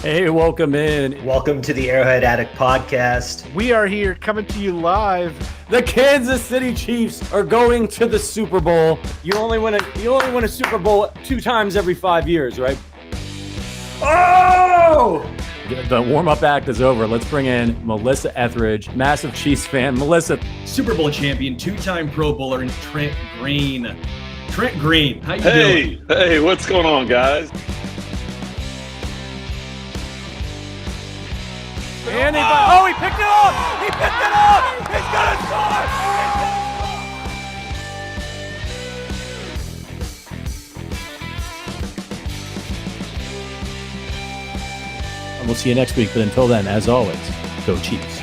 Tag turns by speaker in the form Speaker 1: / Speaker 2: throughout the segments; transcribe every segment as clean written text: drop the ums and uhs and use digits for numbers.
Speaker 1: Hey, welcome in.
Speaker 2: Welcome to the Arrowhead Addict podcast.
Speaker 3: We are here coming to you live.
Speaker 1: The Kansas City Chiefs are going to the Super Bowl. You only win a Super Bowl 2 times every 5 years, right? Oh! The warm-up act is over. Let's bring in Melissa Etheridge, massive Chiefs fan. Melissa,
Speaker 4: Super Bowl champion, 2-time Pro Bowler, and Trent Green. Trent Green, how you doing?
Speaker 5: Hey, what's going on, guys?
Speaker 1: And he picked it up! He picked it up! He's gonna score! And we'll see you next week, but until then, as always, go Chiefs.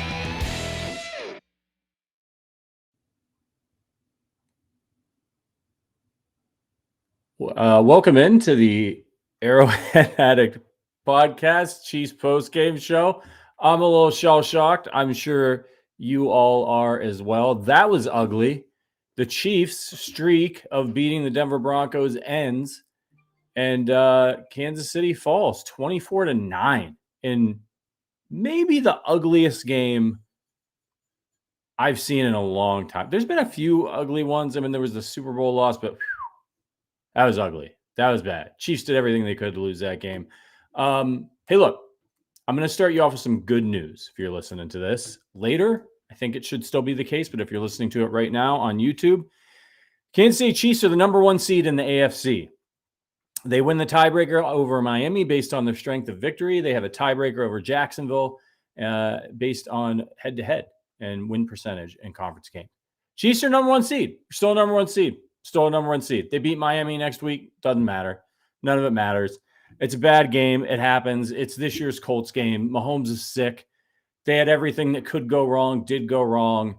Speaker 1: Welcome into the Arrowhead Addict podcast, Chiefs post-game show. I'm a little shell-shocked. I'm sure you all are as well. That was ugly. The Chiefs' streak of beating the Denver Broncos ends, and Kansas City falls 24-9 in maybe the ugliest game I've seen in a long time. There's been a few ugly ones. I mean, there was the Super Bowl loss, but that was ugly. That was bad. Chiefs did everything they could to lose that game. Hey, look. I'm going to start you off with some good news if you're listening to this. Later, I think it should still be the case, but if you're listening to it right now on YouTube, Kansas City Chiefs are the number 1 seed in the AFC. They win the tiebreaker over Miami based on their strength of victory. They have a tiebreaker over Jacksonville based on head-to-head and win percentage in conference game. Chiefs are number 1 seed. Still a number 1 seed. Still a number 1 seed. They beat Miami next week. Doesn't matter. None of it matters. It's a bad game. It happens. It's this year's Colts game. Mahomes is sick. They had everything that could go wrong, did go wrong.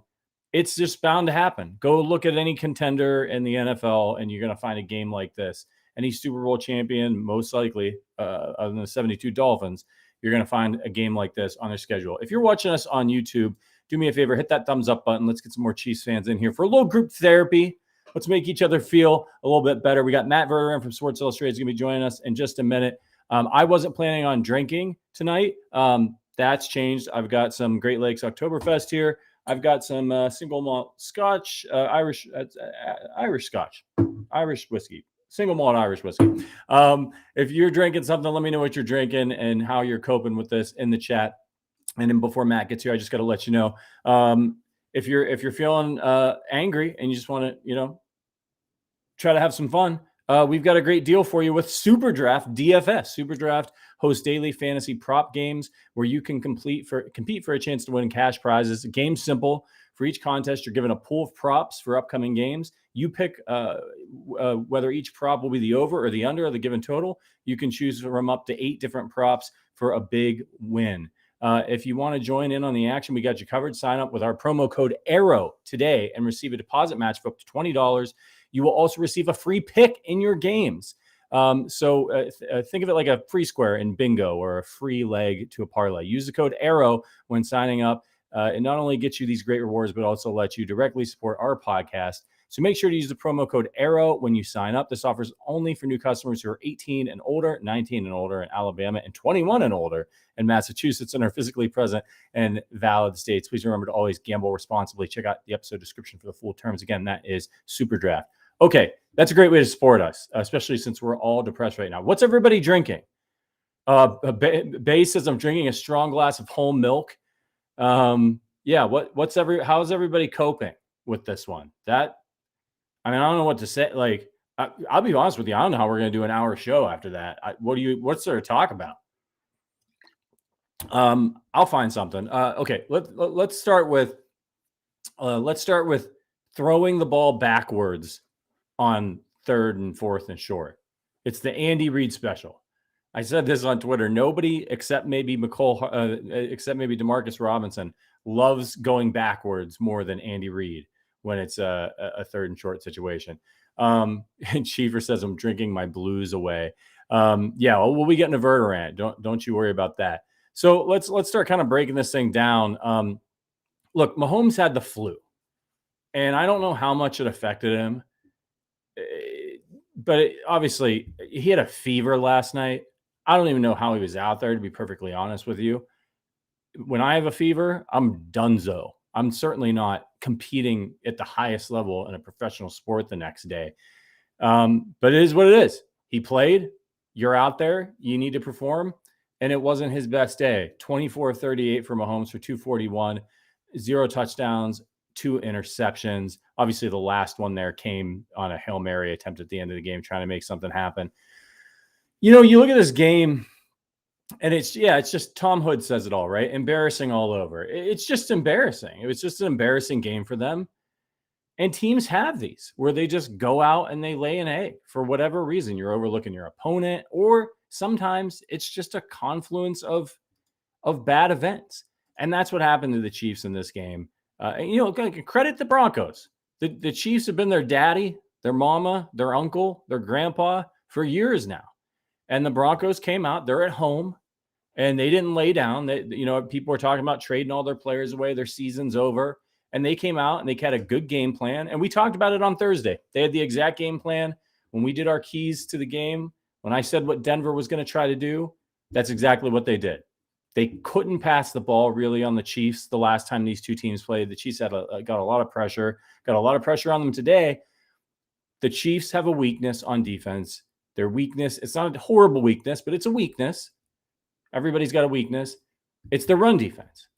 Speaker 1: It's just bound to happen. Go look at any contender in the NFL, and you're going to find a game like this. Any Super Bowl champion, most likely, other than the 72 Dolphins, you're going to find a game like this on their schedule. If you're watching us on YouTube, do me a favor, hit that thumbs up button. Let's get some more Chiefs fans in here for a little group therapy. Let's make each other feel a little bit better. We got Matt Verderame from Sports Illustrated is going to be joining us in just a minute. I wasn't planning on drinking tonight. That's changed. I've got some Great Lakes Oktoberfest here. I've got some single malt Scotch, Irish Scotch, Irish whiskey, single malt Irish whiskey. If you're drinking something, let me know what you're drinking and how you're coping with this in the chat. And then before Matt gets here, I just got to let you know, if you're feeling angry and you just want to, try to have some fun, we've got a great deal for you with SuperDraft DFS. SuperDraft hosts daily fantasy prop games where you can compete for a chance to win cash prizes. The game's simple. For each contest, you're given a pool of props for upcoming games. You pick whether each prop will be the over or the under of the given total. You can choose from up to 8 different props for a big win. If you want to join in on the action, we got you covered. Sign up with our promo code ARROW today and receive a deposit match of up to $20. You will also receive a free pick in your games. So think of it like a free square in bingo or a free leg to a parlay. Use the code ARROW when signing up. It not only gets you these great rewards, but also lets you directly support our podcast. So make sure to use the promo code ARROW when you sign up. This offer is only for new customers who are 18 and older, 19 and older in Alabama, and 21 and older in Massachusetts and are physically present in valid states. Please remember to always gamble responsibly. Check out the episode description for the full terms. Again, that is SuperDraft. Okay, that's a great way to support us, especially since we're all depressed right now. What's everybody drinking? Bay says I'm drinking a strong glass of whole milk. How's everybody coping with this one? I don't know what to say. Like, I'll be honest with you. I don't know how we're going to do an hour show after that. What's there to talk about? I'll find something. Okay, let's start with throwing the ball backwards on 3rd and 4th and short. It's the Andy Reid special. I said this on Twitter. Nobody except maybe Demarcus Robinson loves going backwards more than Andy Reid when it's a 3rd and short situation. And Cheever says I'm drinking my blues away. We'll be getting a Verderame. Don't you worry about that. So let's start kind of breaking this thing down. Look, Mahomes had the flu, and I don't know how much it affected him. But obviously, he had a fever last night. I don't even know how he was out there, to be perfectly honest with you. When I have a fever, I'm donezo. I'm certainly not competing at the highest level in a professional sport the next day. But it is what it is. He played. You're out there. You need to perform. And it wasn't his best day. 24-38 for Mahomes for 241, 0 touchdowns, 2 interceptions. Obviously, the last one there came on a Hail Mary attempt at the end of the game, trying to make something happen. You look at this game, and it's just Tom Hood says it all, right? Embarrassing all over. It's just embarrassing. It was just an embarrassing game for them. And teams have these where they just go out and they lay an egg for whatever reason. You're overlooking your opponent, or sometimes it's just a confluence of bad events. And that's what happened to the Chiefs in this game. Credit the Broncos. The Chiefs have been their daddy, their mama, their uncle, their grandpa for years now. And the Broncos came out, they're at home, and they didn't lay down. People were talking about trading all their players away. Their season's over. And they came out and they had a good game plan. And we talked about it on Thursday. They had the exact game plan. When we did our keys to the game, when I said what Denver was going to try to do, that's exactly what they did. They couldn't pass the ball really on the Chiefs the last time these two teams played. The Chiefs got a lot of pressure on them today. The Chiefs have a weakness on defense. Their weakness, it's not a horrible weakness, but it's a weakness. Everybody's got a weakness. It's their run defense.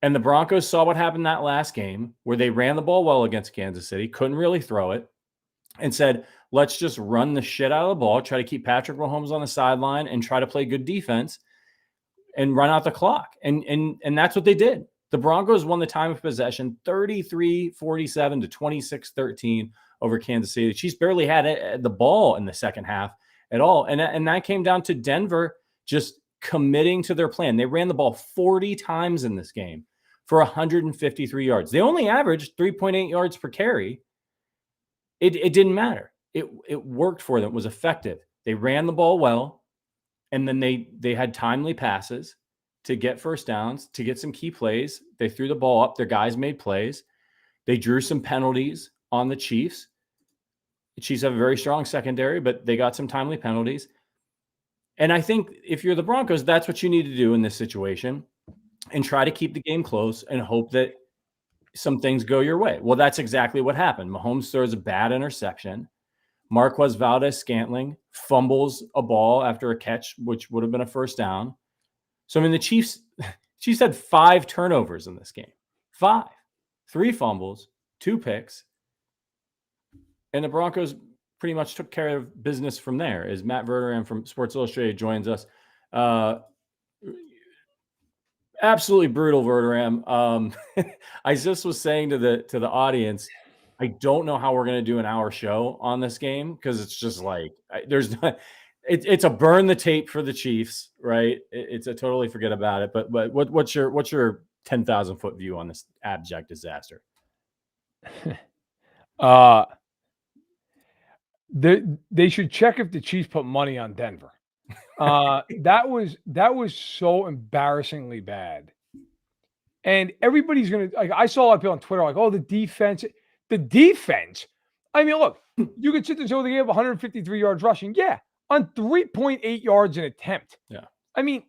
Speaker 1: And the Broncos saw what happened that last game where they ran the ball well against Kansas City, couldn't really throw it, and said, let's just run the shit out of the ball, try to keep Patrick Mahomes on the sideline and try to play good defense and run out the clock. And that's what they did. The Broncos won the time of possession 33-47 to 26-13 over Kansas City. The Chiefs barely had the ball in the second half at all. And that came down to Denver just committing to their plan. They ran the ball 40 times in this game for 153 yards. They only averaged 3.8 yards per carry. It didn't matter. It worked for them. It was effective. They ran the ball well, and then they had timely passes to get first downs, to get some key plays. They threw the ball up. Their guys made plays. They drew some penalties on the Chiefs. The Chiefs have a very strong secondary, but they got some timely penalties. And I think if you're the Broncos, that's what you need to do in this situation, and try to keep the game close and hope that some things go your way. Well, that's exactly what happened. Mahomes throws a bad interception. Marquez Valdes-Scantling fumbles a ball after a catch, which would have been a first down. So, the Chiefs had 5 turnovers in this game. 5. 3 fumbles, 2 picks. And the Broncos pretty much took care of business from there, as Matt Verderame from Sports Illustrated joins us. Absolutely brutal, Verderame. I just was saying to the audience, I don't know how we're going to do an hour show on this game, because it's just like it's a burn the tape for the Chiefs, right? It's a totally forget about it. But what's your 10,000 foot view on this abject disaster?
Speaker 3: They should check if the Chiefs put money on Denver. That was so embarrassingly bad. And everybody's going to, like, I saw a lot of people on Twitter like, oh, the defense. I mean, look, you could sit there and say, oh, they gave 153 yards rushing. Yeah, on 3.8 yards an attempt.
Speaker 1: Yeah.
Speaker 3: I mean,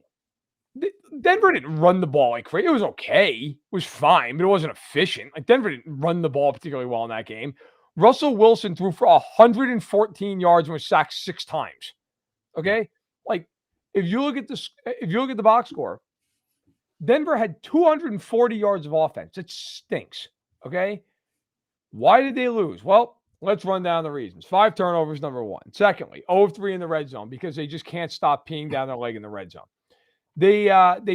Speaker 3: Denver didn't run the ball like crazy. It was okay. It was fine, but it wasn't efficient. Like, Denver didn't run the ball particularly well in that game. Russell Wilson threw for 114 yards and was sacked 6 times. Okay? Like, if you look at the box score, Denver had 240 yards of offense. It stinks. Okay? Why did they lose? Well, let's run down the reasons. 5 turnovers, number 1. Secondly, 0 of 3 in the red zone because they just can't stop peeing down their leg in the red zone. They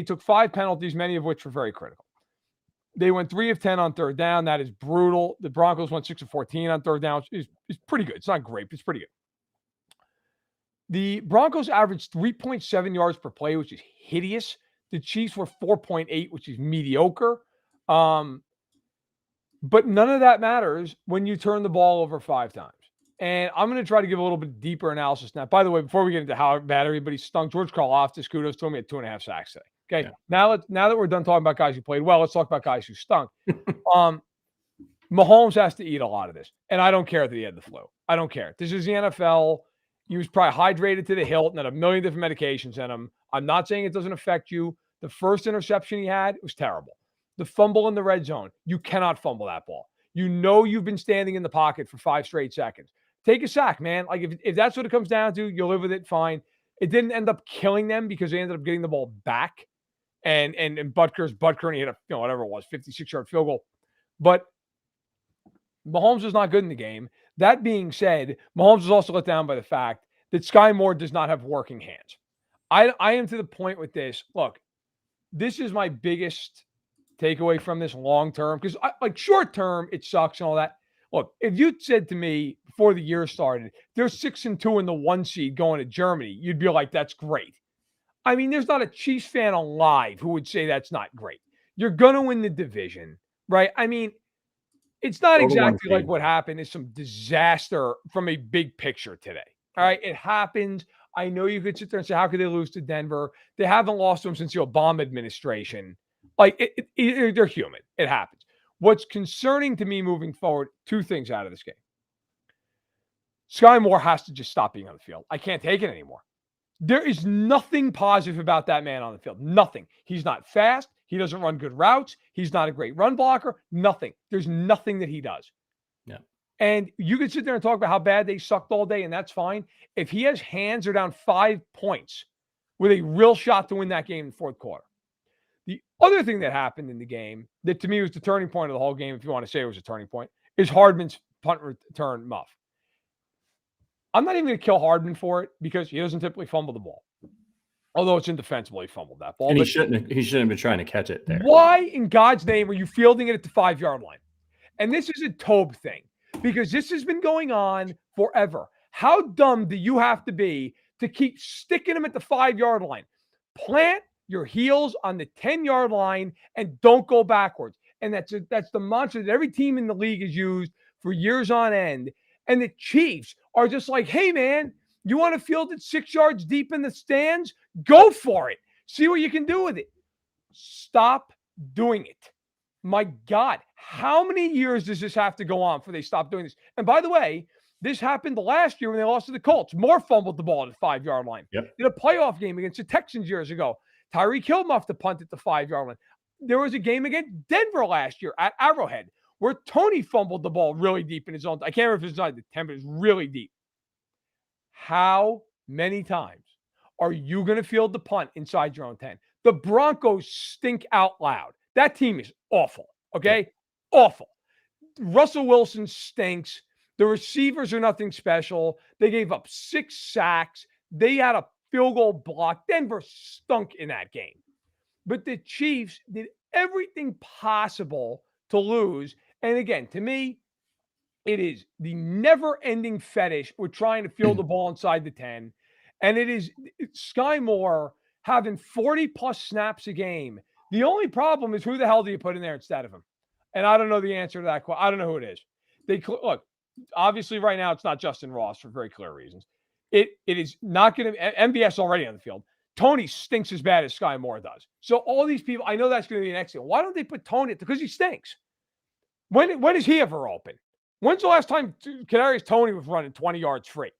Speaker 3: took 5 penalties, many of which were very critical. They went 3 of 10 on third down. That is brutal. The Broncos went 6 of 14 on third down, which is pretty good. It's not great, but it's pretty good. The Broncos averaged 3.7 yards per play, which is hideous. The Chiefs were 4.8, which is mediocre. But none of that matters when you turn the ball over 5 times. And I'm going to try to give a little bit deeper analysis now. By the way, before we get into how bad everybody stunk, George Karlaftis, kudos to him, he had 2.5 sacks today. Okay, yeah. Now that we're done talking about guys who played well, let's talk about guys who stunk. Mahomes has to eat a lot of this. And I don't care that he had the flu. I don't care. This is the NFL. He was probably hydrated to the hilt and had a million different medications in him. I'm not saying it doesn't affect you. The first interception he had was terrible. The fumble in the red zone, you cannot fumble that ball. You know you've been standing in the pocket for 5 straight seconds. Take a sack, man. Like if that's what it comes down to, you'll live with it, fine. It didn't end up killing them because they ended up getting the ball back. And Butker's and he hit a, whatever it was, 56-yard field goal. But Mahomes was not good in the game. That being said, Mahomes was also let down by the fact that Sky Moore does not have working hands. I am to the point with this. Look, this is my biggest takeaway from this long term, because like short term, it sucks and all that. Look, if you said to me before the year started, they're 6-2 in the 1 seed going to Germany, you'd be like, that's great. I mean, there's not a Chiefs fan alive who would say that's not great. You're going to win the division, right? I mean, it's not exactly like what happened. It's some disaster from a big picture today. All right. It happens. I know you could sit there and say, how could they lose to Denver? They haven't lost to them since the Obama administration. Like, they're human. It happens. What's concerning to me moving forward, 2 things out of this game. Sky Moore has to just stop being on the field. I can't take it anymore. There is nothing positive about that man on the field. Nothing. He's not fast. He doesn't run good routes. He's not a great run blocker. Nothing. There's nothing that he does.
Speaker 1: Yeah.
Speaker 3: And you can sit there and talk about how bad they sucked all day, and that's fine. If he has hands, they're down 5 points with a real shot to win that game in the 4th quarter. The other thing that happened in the game that to me was the turning point of the whole game, if you want to say it was a turning point, is Hardman's punt return muff. I'm not even going to kill Hardman for it because he doesn't typically fumble the ball. Although it's indefensible, he fumbled that ball.
Speaker 1: And he shouldn't have been trying to catch it there.
Speaker 3: Why in God's name are you fielding it at the 5-yard line? And this is a Tobe thing because this has been going on forever. How dumb do you have to be to keep sticking him at the 5-yard line? Plant your heels on the 10-yard line and don't go backwards. And that's the mantra that every team in the league has used for years on end. And the Chiefs are just like, hey, man, you want to field it 6 yards deep in the stands? Go for it. See what you can do with it. Stop doing it. My God, how many years does this have to go on before they stop doing this? And by the way, this happened last year when they lost to the Colts. Moore fumbled the ball at the 5-yard line.
Speaker 1: Yep.
Speaker 3: In a playoff game against the Texans years ago, Tyreek Hill muffed the punt at the 5-yard line. There was a game against Denver last year at Arrowhead where Tony fumbled the ball really deep in his own. I can't remember if it's not the 10, but it's really deep. How many times are you going to field the punt inside your own 10? The Broncos stink out loud. That team is awful. Okay? Yeah. Awful. Russell Wilson stinks. The receivers are nothing special. They gave up 6 sacks. They had a field goal block. Denver stunk in that game. But the Chiefs did everything possible to lose. And again, to me, it is the never-ending fetish with trying to field the ball inside the 10. And it is Sky Moore having 40-plus snaps a game. The only problem is who the hell do you put in there instead of him? And I don't know the answer to that question. I don't know who it is. Look, obviously right now it's not Justin Ross for very clear reasons. It is not going to – MVS already on the field. Tony stinks as bad as Sky Moore does. So all these people – I know that's going to be an accident. Why don't they put Tony – because he stinks. When is he ever open? When's the last time Kadarius Toney was running 20 yards free?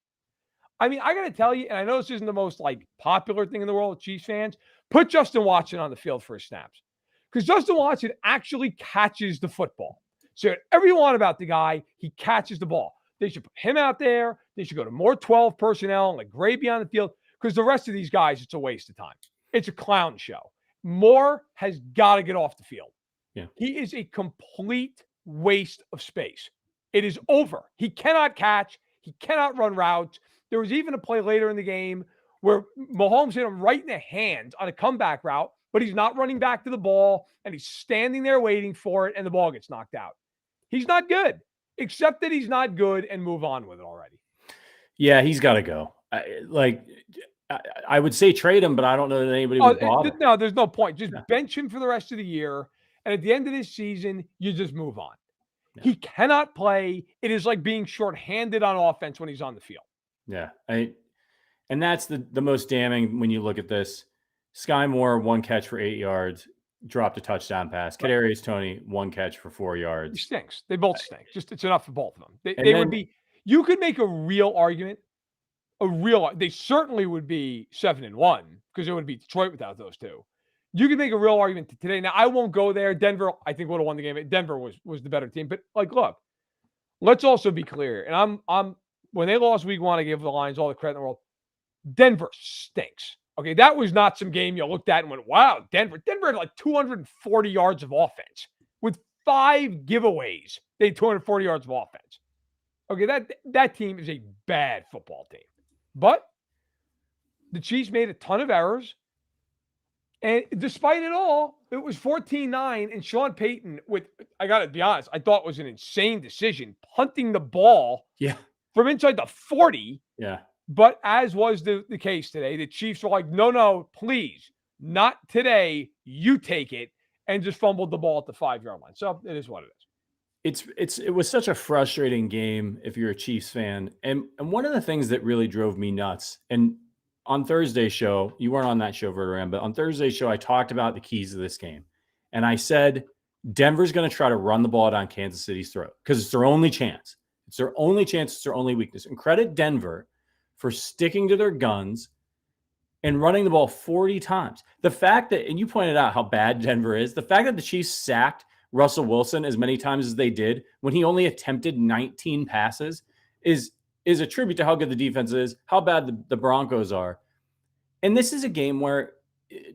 Speaker 3: I mean, I got to tell you, and I know this isn't the most popular thing in the world with Chiefs fans, put Justin Watson on the field for his snaps. Because Justin Watson actually catches the football. So whatever you want about the guy, he catches the ball. They should put him out there. They should go to more 12 personnel and let Gray be on the field. Because the rest of these guys, it's a waste of time. It's a clown show. Moore has got to get off the field.
Speaker 1: Yeah.
Speaker 3: He is a complete waste of space. It is over. He cannot catch. He cannot run routes. There was even a play later in the game where Mahomes hit him right in the hands on a comeback route, but he's not running back to the ball, and he's standing there waiting for it, and the ball gets knocked out. He's not good. Accept that he's not good and move on with it already.
Speaker 1: Yeah, he's got to go. I would say trade him, but I don't know that anybody would bother.
Speaker 3: No, there's no point. Just bench him for the rest of the year, and at the end of this season, you just move on. Yeah. He cannot play. It is like being shorthanded on offense when he's on the field.
Speaker 1: Yeah. And that's the most damning when you look at this. Sky Moore, 1 catch for 8 yards, dropped a touchdown pass. Right. Kadarius Toney, 1 catch for 4 yards.
Speaker 3: He stinks. They both stink. Just it's enough for both of them. They would be. You could make a real argument they certainly would be 7-1 because it would be Detroit without those two. You can make a real argument today. Now, I won't go there. Denver, I think, would have won the game. Denver was the better team. But like, look, let's also be clear. And I'm when they lost week 1, I gave the Lions all the credit in the world. Denver stinks. Okay, that was not some game you looked at and went, wow, Denver. Denver had like 240 yards of offense with 5 giveaways. They had 240 yards of offense. Okay, that team is a bad football team. But the Chiefs made a ton of errors. And despite it all, it was 14-9. And Sean Payton, I got to be honest, I thought was an insane decision, punting the ball from inside the 40.
Speaker 1: Yeah.
Speaker 3: But as was the case today, the Chiefs were like, no, please, not today. You take it, and just fumbled the ball at the 5-yard line. So it is what it is.
Speaker 1: It was such a frustrating game if you're a Chiefs fan. And one of the things that really drove me nuts, and on Thursday's show, you weren't on that show, Verderame, but on Thursday's show, I talked about the keys of this game. And I said, Denver's going to try to run the ball down Kansas City's throat because it's their only chance. It's their only chance. It's their only weakness. And credit Denver for sticking to their guns and running the ball 40 times. The fact that, and you pointed out how bad Denver is, the fact that the Chiefs sacked Russell Wilson as many times as they did when he only attempted 19 passes is a tribute to how good the defense is, how bad the Broncos are. And this is a game where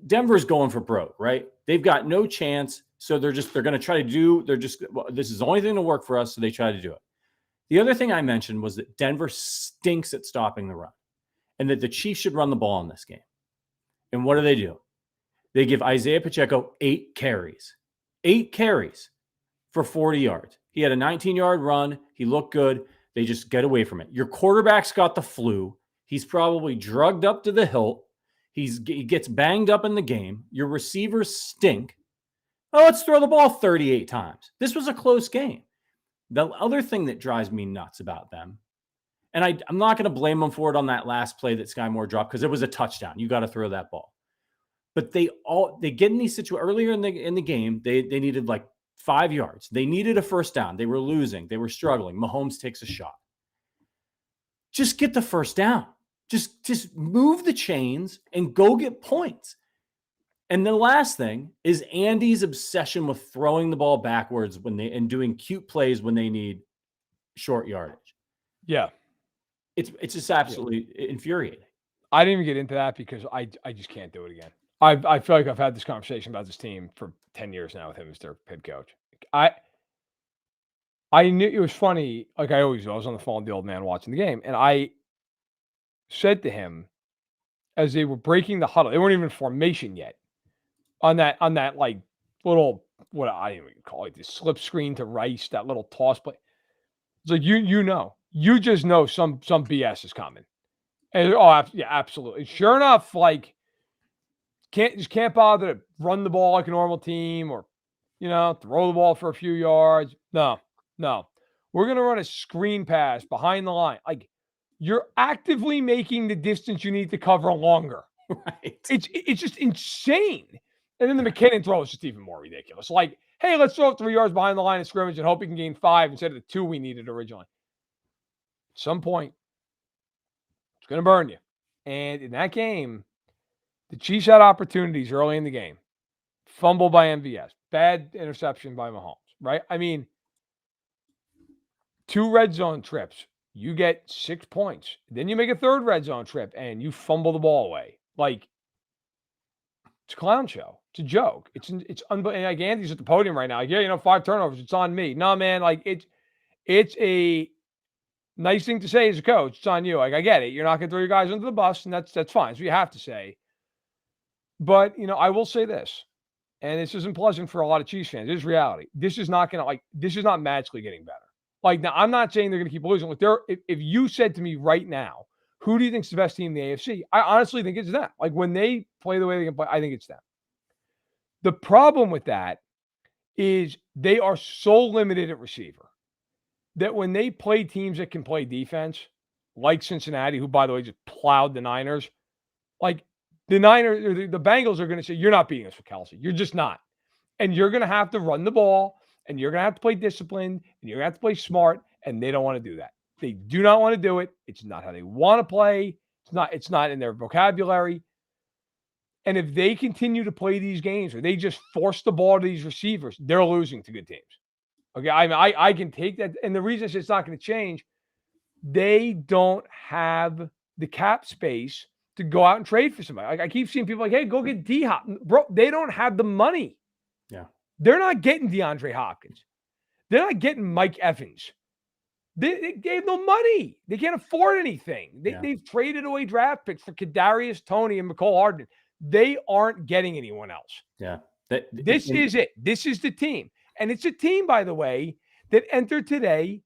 Speaker 1: Denver's going for broke, right? They've got no chance. So they're going to try to do, this is the only thing to work for us. So they try to do it. The other thing I mentioned was that Denver stinks at stopping the run and that the Chiefs should run the ball in this game. And what do? They give Isaiah Pacheco 8 carries for 40 yards. He had a 19-yard run. He looked good. They just get away from it. Your quarterback's got the flu. He's probably drugged up to the hilt. He gets banged up in the game. Your receivers stink. Oh, let's throw the ball 38 times. This was a close game. The other thing that drives me nuts about them, and I'm not going to blame them for it on that last play that Sky Moore dropped because it was a touchdown. You got to throw that ball. But they get in these situations earlier in the game. They needed like 5 yards. They needed a first down. They were losing. They were struggling. Mahomes takes a shot. Just get the first down. Just move the chains and go get points. And the last thing is Andy's obsession with throwing the ball backwards and doing cute plays when they need short yardage.
Speaker 3: Yeah.
Speaker 1: It's just absolutely infuriating.
Speaker 3: I didn't even get into that because I just can't do it again. I feel like I've had this conversation about this team for 10 years now with him as their head coach. I knew it was funny. Like I always do. I was on the phone with the old man watching the game, and I said to him as they were breaking the huddle, they weren't even in formation yet. On that like little, what I didn't even call it, the slip screen to Rice, that little toss play. It's like you just know some BS is coming. And yeah, absolutely. Sure enough, like can't bother to run the ball like a normal team or throw the ball for a few yards. No. We're gonna run a screen pass behind the line. Like you're actively making the distance you need to cover longer.
Speaker 1: Right.
Speaker 3: It's just insane. And then the McKinnon throw is just even more ridiculous. Like, hey, let's throw it 3 yards behind the line of scrimmage and hope we can gain 5 instead of the 2 we needed originally. At some point, it's going to burn you. And in that game, the Chiefs had opportunities early in the game. Fumble by MVS. Bad interception by Mahomes, right? I mean, 2 red zone trips. You get 6 points. Then you make a 3rd red zone trip and you fumble the ball away. Like, it's a clown show. It's a joke. It's unbelievable. Like Andy's at the podium right now. Like, yeah, 5 turnovers. It's on me. No, man. Like it's a nice thing to say as a coach. It's on you. Like I get it. You're not going to throw your guys under the bus, and that's fine. That's what you have to say. But I will say this, and this isn't pleasant for a lot of Chiefs fans. This is reality. This is not magically getting better. Like now, I'm not saying they're going to keep losing. Like if you said to me right now, who do you think is the best team in the AFC? I honestly think it's them. Like when they play the way they can play, I think it's them. The problem with that is they are so limited at receiver that when they play teams that can play defense, like Cincinnati, who, by the way, just plowed the Niners, like the Niners or the Bengals are going to say, you're not beating us with Kelsey. You're just not. And you're going to have to run the ball, and you're going to have to play disciplined, and you're going to have to play smart, and they don't want to do that. They do not want to do it. It's not how they want to play. It's not in their vocabulary. And if they continue to play these games or they just force the ball to these receivers, they're losing to good teams. Okay, I mean, I can take that. And the reason it's not going to change, they don't have the cap space to go out and trade for somebody. I keep seeing people like, hey, go get D-Hop. Bro, they don't have the money.
Speaker 1: Yeah.
Speaker 3: They're not getting DeAndre Hopkins. They're not getting Mike Evans. They have no money. They can't afford anything. They've traded away draft picks for Kadarius Toney and McCole Hardman. They aren't getting anyone else.
Speaker 1: Yeah.
Speaker 3: This is it. This is the team. And it's a team, by the way, that entered today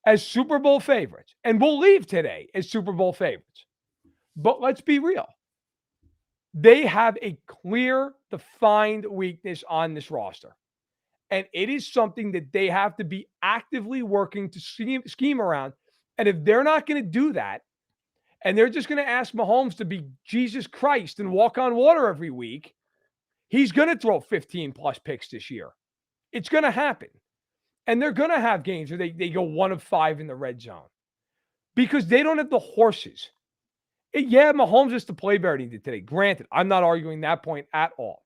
Speaker 3: as Super Bowl favorites and will leave today as Super Bowl favorites. But let's be real. They have a clear, defined weakness on this roster. And it is something that they have to be actively working to scheme around. And if they're not going to do that, and they're just going to ask Mahomes to be Jesus Christ and walk on water every week, he's going to throw 15-plus picks this year. It's going to happen. And they're going to have games where they go 1 of 5 in the red zone because they don't have the horses. Mahomes is the play better than he did today. Granted, I'm not arguing that point at all.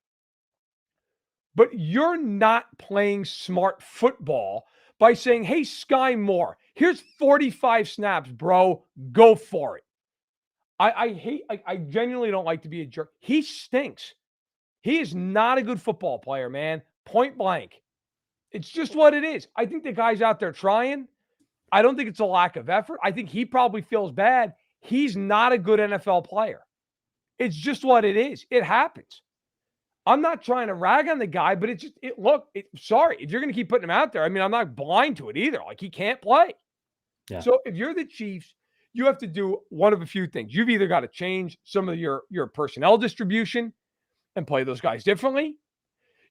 Speaker 3: But you're not playing smart football by saying, hey, Sky Moore, here's 45 snaps, bro. Go for it. I genuinely don't like to be a jerk. He stinks. He is not a good football player, man. Point blank. It's just what it is. I think the guy's out there trying. I don't think it's a lack of effort. I think he probably feels bad. He's not a good NFL player. It's just what it is. It happens. I'm not trying to rag on the guy, but sorry, if you're going to keep putting him out there, I mean, I'm not blind to it either. Like, he can't play. Yeah. So if you're the Chiefs, you have to do one of a few things. You've either got to change some of your personnel distribution and play those guys differently.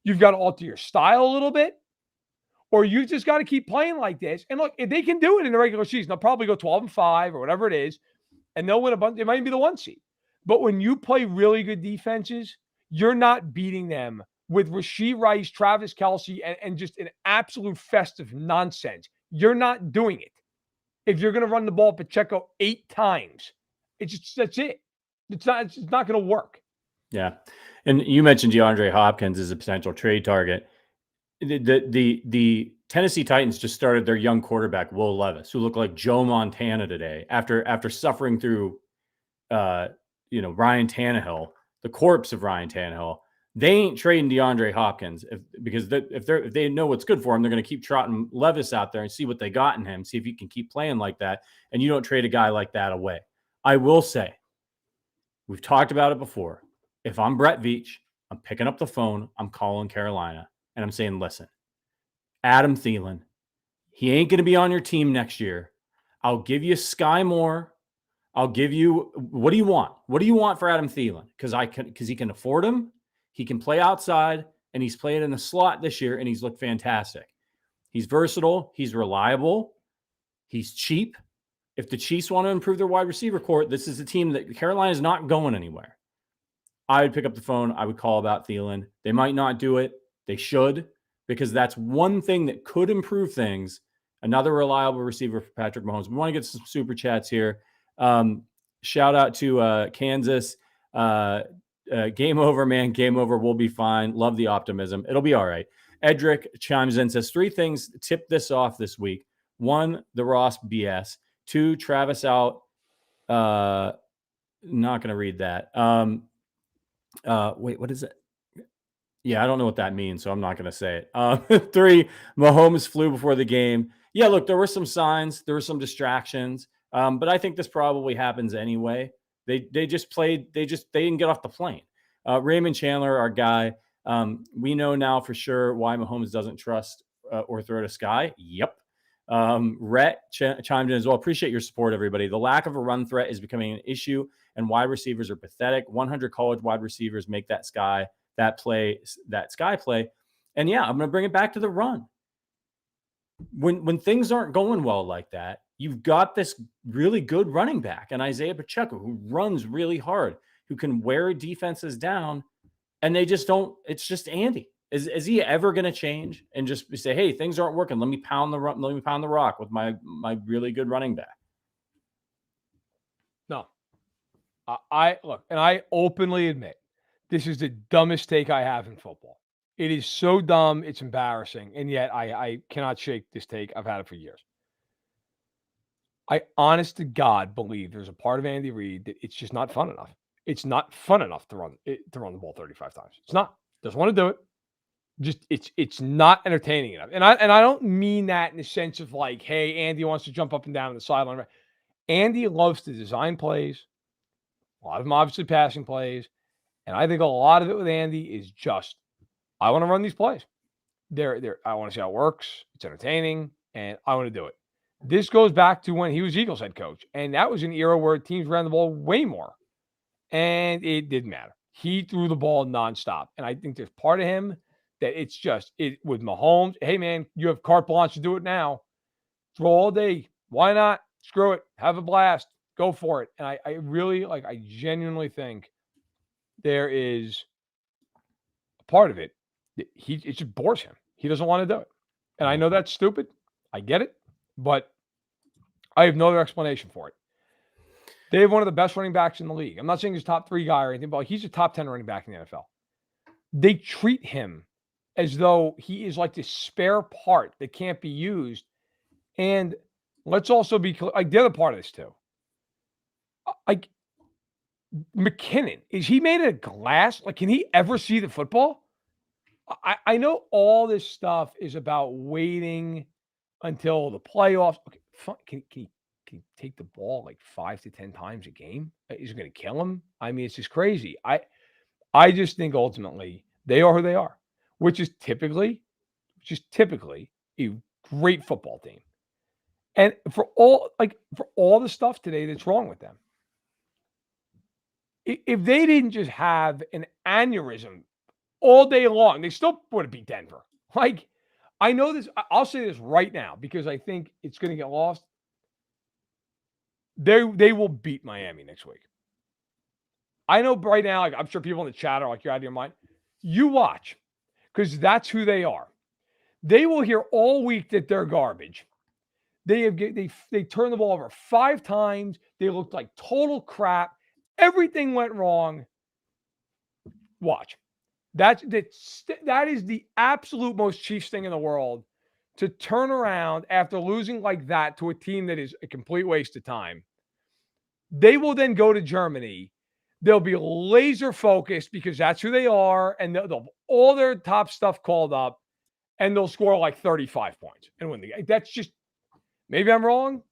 Speaker 3: You've got to alter your style a little bit. Or you just got to keep playing like this. And look, if they can do it in the regular season, they'll probably go 12-5 or whatever it is, and they'll win a bunch. It might be the 1 seed. But when you play really good defenses, you're not beating them with Rashee Rice, Travis Kelce, and just an absolute festive nonsense. You're not doing it. If you're going to run the ball Pacheco 8 times, that's it. It's not going to work.
Speaker 1: Yeah. And you mentioned DeAndre Hopkins as a potential trade target. The Tennessee Titans just started their young quarterback, Will Levis, who looked like Joe Montana today after suffering through, Ryan Tannehill, the corpse of Ryan Tannehill. They ain't trading DeAndre Hopkins because if they know what's good for him, they're going to keep trotting Levis out there and see what they got in him, see if he can keep playing like that. And you don't trade a guy like that away. I will say, we've talked about it before. If I'm Brett Veach, I'm picking up the phone, I'm calling Carolina, and I'm saying, listen, Adam Thielen, he ain't going to be on your team next year. I'll give you Sky Moore. I'll give you, what do you want? What do you want for Adam Thielen? Because he can afford him. He can play outside, and he's playing in the slot this year, and he's looked fantastic. He's versatile. He's reliable. He's cheap. If the Chiefs want to improve their wide receiver core, this is a team that Carolina is not going anywhere. I would pick up the phone. I would call about Thielen. They might not do it. They should, because that's one thing that could improve things. Another reliable receiver for Patrick Mahomes. We want to get some super chats here. Shout out to Kansas. Game over, man. Game over. We'll be fine. Love the optimism. It'll be all right. Edric chimes in, says 3 things tip this off this week. 1, the Ross BS. 2, Travis out. Not going to read that. Wait, what is it? Yeah, I don't know what that means, so I'm not going to say it. 3, Mahomes flew before the game. Yeah, look, there were some signs. There were some distractions. But I think this probably happens anyway. They didn't get off the plane. Raymond Chandler, our guy, we know now for sure why Mahomes doesn't trust or throw to Sky. Yep. Rhett chimed in as well. Appreciate your support, everybody. The lack of a run threat is becoming an issue, and wide receivers are pathetic. 100 college wide receivers make that Sky play. And yeah, I'm going to bring it back to the run. When things aren't going well like that, you've got this really good running back and Isaiah Pacheco who runs really hard, who can wear defenses down, and they just don't. It's just Andy. Is he ever going to change and just say, hey, things aren't working. Let me pound the rock with my really good running back?
Speaker 3: No. I look, and I openly admit this is the dumbest take I have in football. It is so dumb, it's embarrassing, and yet I cannot shake this take. I've had it for years. I honest to God believe there's a part of Andy Reid that it's just not fun enough. It's not fun enough to run the ball 35 times. It's not. Doesn't want to do it. Just it's not entertaining enough. And I don't mean that in the sense of like, hey, Andy wants to jump up and down on the sideline. Andy loves to design plays. A lot of them obviously passing plays. And I think a lot of it with Andy is just, I want to run these plays. I want to see how it works. It's entertaining, and I want to do it. This goes back to when he was Eagles head coach, and that was an era where teams ran the ball way more, and it didn't matter. He threw the ball nonstop, and I think there's part of him that it's just with Mahomes. Hey man, you have carte blanche to do it now. Throw all day. Why not? Screw it. Have a blast. Go for it. And I really I genuinely think there is a part of it that it just bores him. He doesn't want to do it. And I know that's stupid. I get it. But I have no other explanation for it. They have one of the best running backs in the league. I'm not saying he's top 3 guy or anything, but he's a top 10 running back in the NFL. They treat him as though he is like this spare part that can't be used. And let's also be clear, like the other part of this too. Like McKinnon, is he made of glass? Like, can he ever see the football? I know all this stuff is about waiting until the playoffs. Okay, fine. Can he take the ball like 5 to 10 times a game? Is it going to kill him? I mean, it's just crazy. I just think ultimately they are who they are, which is typically a great football team. And for all the stuff today that's wrong with them, if they didn't just have an aneurysm all day long, they still would have beat Denver. Like, I know this. I'll say this right now because I think it's going to get lost. They will beat Miami next week. I know right now, like, I'm sure people in the chat are like, you're out of your mind. You watch, because that's who they are. They will hear all week that they're garbage. They turned the ball over 5 times. They looked like total crap. Everything went wrong. Watch. That is the absolute most Chiefs thing in the world, to turn around after losing like that to a team that is a complete waste of time. They will then go to Germany. They'll be laser focused because that's who they are, and they'll have all their top stuff called up, and they'll score like 35 points and win the game. That's just, maybe I'm wrong.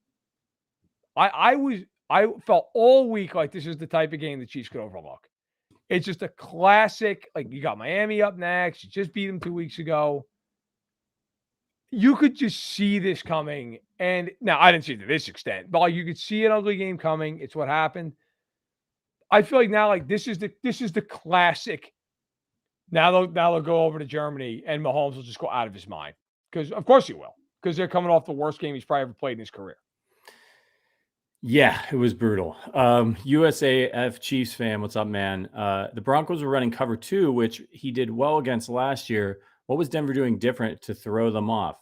Speaker 3: I felt all week like this is the type of game the Chiefs could overlook. It's just a classic. Like, you got Miami up next. You just beat them 2 weeks ago. You could just see this coming. And now I didn't see it to this extent, but like, you could see an ugly game coming. It's what happened. I feel like now, like, this is the classic. Now they'll go over to Germany and Mahomes will just go out of his mind. Because of course he will. Because they're coming off the worst game he's probably ever played in his career.
Speaker 1: Yeah, it was brutal. USAF Chiefs fan, what's up, man? The Broncos were running cover 2, which he did well against last year. What was Denver doing different to throw them off?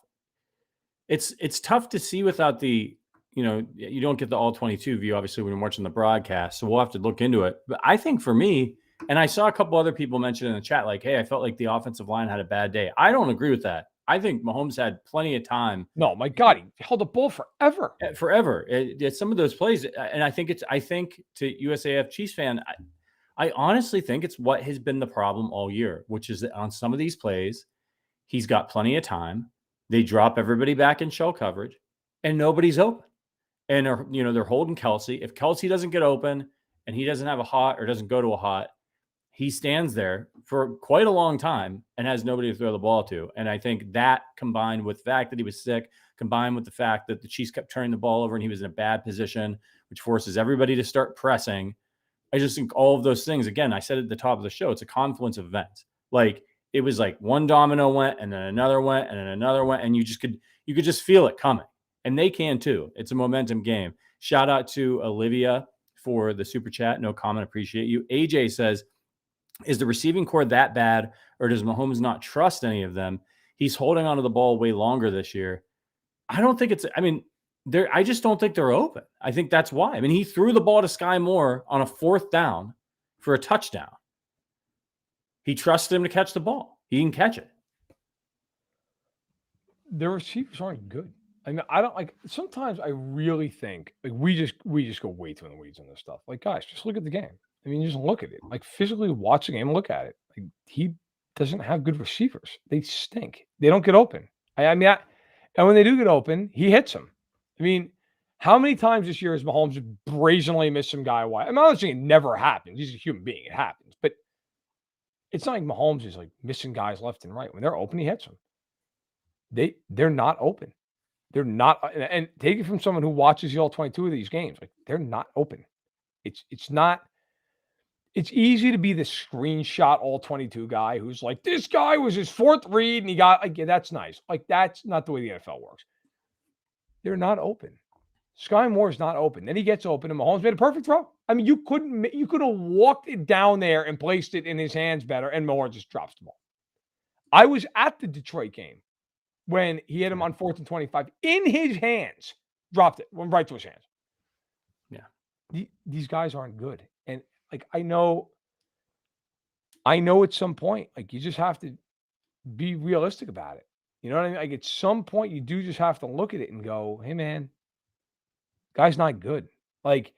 Speaker 1: It's tough to see without the, you don't get the all 22 view, obviously, when you're watching the broadcast. So we'll have to look into it. But I think for me, and I saw a couple other people mention in the chat, like, hey, I felt like the offensive line had a bad day. I don't agree with that. I think Mahomes had plenty of time.
Speaker 3: No, my God, he held the ball forever.
Speaker 1: Forever. Some of those plays, and I think to USAF Chiefs fan, I honestly think it's what has been the problem all year, which is that on some of these plays, he's got plenty of time. They drop everybody back in shell coverage, and nobody's open. And they're holding Kelsey. If Kelsey doesn't get open and he doesn't have a hot or doesn't go to a hot, he stands there for quite a long time and has nobody to throw the ball to. And I think that, combined with the fact that he was sick, combined with the fact that the Chiefs kept turning the ball over and he was in a bad position, which forces everybody to start pressing. I just think all of those things, again, I said at the top of the show, it's a confluence of events. Like, it was like one domino went and then another went and then another went, and you could just feel it coming. And they can too. It's a momentum game. Shout out to Olivia for the super chat. No comment. Appreciate you. AJ says, Is the receiving core that bad, or does Mahomes not trust any of them? He's holding onto the ball way longer this year. I don't think I just don't think they're open. I think that's why. I mean, he threw the ball to Sky Moore on a 4th down for a touchdown. He trusted him to catch the ball. He didn't catch it.
Speaker 3: Their receivers aren't good. I mean, I don't sometimes I really think we just go way too in the weeds on this stuff. Like, guys, just look at the game. I mean, just look at it. Like, physically watch the game and look at it. Like, he doesn't have good receivers. They stink. They don't get open. And when they do get open, he hits them. I mean, how many times this year has Mahomes brazenly missed some guy wide? I'm not saying it never happens. He's a human being. It happens. But it's not like Mahomes is like missing guys left and right. When they're open, he hits them. They're not open. They're not, and take it from someone who watches the all 22 of these games. Like, they're not open. It's not. It's easy to be the screenshot all 22 guy who's like, this guy was his 4th read and he got, like, yeah, that's nice. Like, that's not the way the NFL works. They're not open. Sky Moore's not open. Then he gets open and Mahomes made a perfect throw. I mean, you could have walked it down there and placed it in his hands better, and Mahomes just drops the ball. I was at the Detroit game when he hit him on 4th and 25 in his hands, dropped it, went right to his hands. Yeah. These guys aren't good. And like, I know at some point, like, you just have to be realistic about it. You know what I mean? Like, at some point you do just have to look at it and go, hey man, guy's not good. Like,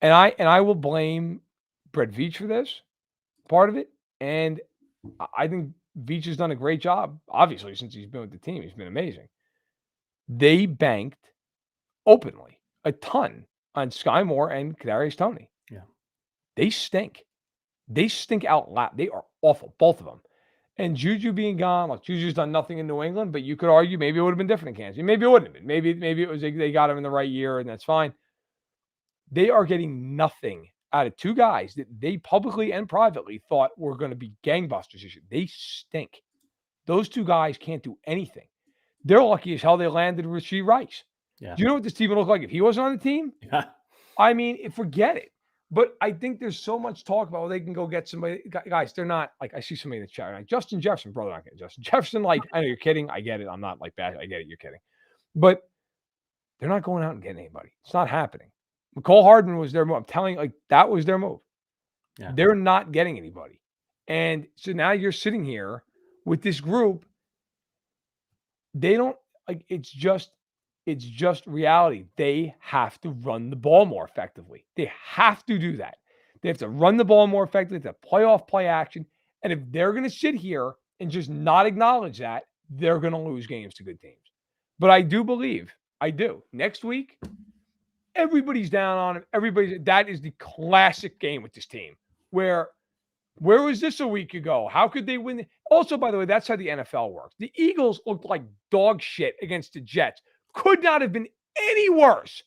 Speaker 3: and I will blame Brett Veach for this part of it. And I think Veach has done a great job, obviously, since he's been with the team. He's been amazing. They banked openly a ton on Sky Moore and Kadarius Toney.
Speaker 1: Yeah.
Speaker 3: They stink. They stink out loud. They are awful, both of them. And Juju being gone, like, Juju's done nothing in New England, but you could argue maybe it would have been different in Kansas. Maybe it wouldn't have been. Maybe it was they got him in the right year, and that's fine. They are getting nothing out of 2 guys that they publicly and privately thought were going to be gangbusters this year. They stink. Those 2 guys can't do anything. They're lucky as hell they landed Rashee Rice.
Speaker 1: Yeah.
Speaker 3: Do you know what this team would look like if he wasn't on the team?
Speaker 1: Yeah.
Speaker 3: I mean, forget it. But I think there's so much talk about, well, they can go get somebody. Guys, they're not, like, I see somebody in the chat, like, Justin Jefferson, brother, not getting Justin Jefferson. Like, I know you're kidding. I get it. I'm not like bad. I get it. You're kidding. But they're not going out and getting anybody. It's not happening. Mecole Hardman was their move. I'm telling you, like, that was their move.
Speaker 1: Yeah.
Speaker 3: They're not getting anybody. And so now you're sitting here with this group. They don't, like, it's just reality. They have to run the ball more effectively. They have to do that. They have to run the ball more effectively, to play off play action. And if they're going to sit here and just not acknowledge that, they're going to lose games to good teams. But I do. Next week, everybody's down on it. That is the classic game with this team. Where was this a week ago? How could they win? Also, by the way, that's how the NFL works. The Eagles looked like dog shit against the Jets. Could not have been any worse.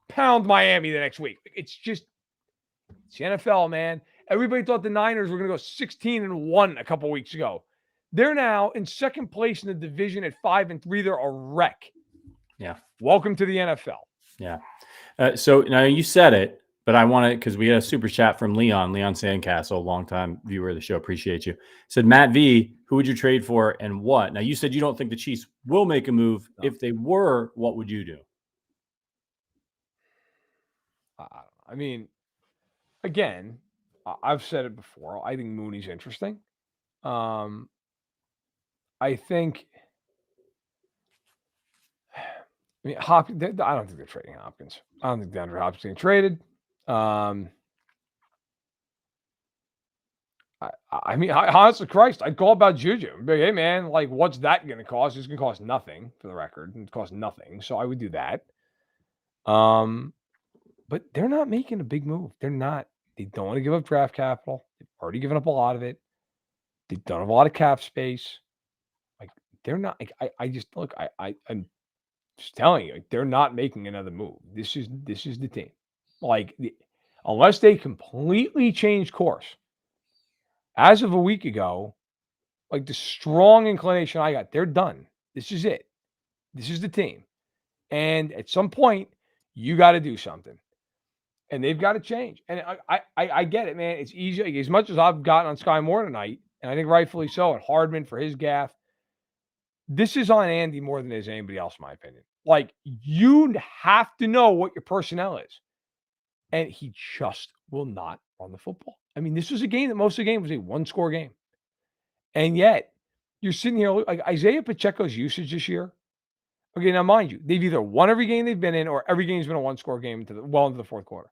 Speaker 3: Pound Miami the next week. It's the NFL, man. Everybody thought the Niners were going to go 16-1 a couple weeks ago. They're now in second place in the division at 5-3. They're a wreck.
Speaker 1: Yeah.
Speaker 3: Welcome to the NFL.
Speaker 1: Yeah. So now you said it, but I want to, because we had a super chat from Leon Sandcastle, longtime viewer of the show. Appreciate you. Said, Matt V, who would you trade for and what? Now, you said you don't think the Chiefs will make a move. No. If they were, what would you do?
Speaker 3: I mean, again, I've said it before. I think Mooney's interesting. I think, Hopkins, I don't think they're trading Hopkins. I don't think Denver Hopkins getting traded. I mean, honestly, Christ, I'd call about Juju. I'd be like, hey, man, like, what's that going to cost? It's going to cost nothing, for the record. It costs nothing. So I would do that. But they're not making a big move. They're not. They don't want to give up draft capital. They've already given up a lot of it. They don't have a lot of cap space. Like, they're not. Like, I'm just telling you, like, they're not making another move. This is the team. Like, unless they completely change course. As of a week ago, like, the strong inclination I got, they're done. This is it. This is the team. And at some point, you got to do something. And they've got to change. And I get it, man. It's easy. As much as I've gotten on Sky Moore tonight, and I think rightfully so, and Hardman for his gaffe, this is on Andy more than it is anybody else, in my opinion. Like, you have to know what your personnel is. And he just will not run the football. I mean, this was a game that most of the game was a one-score game. And yet, you're sitting here, like Isaiah Pacheco's usage this year. Okay, now mind you, they've either won every game they've been in or every game's been a one-score game well into the fourth quarter.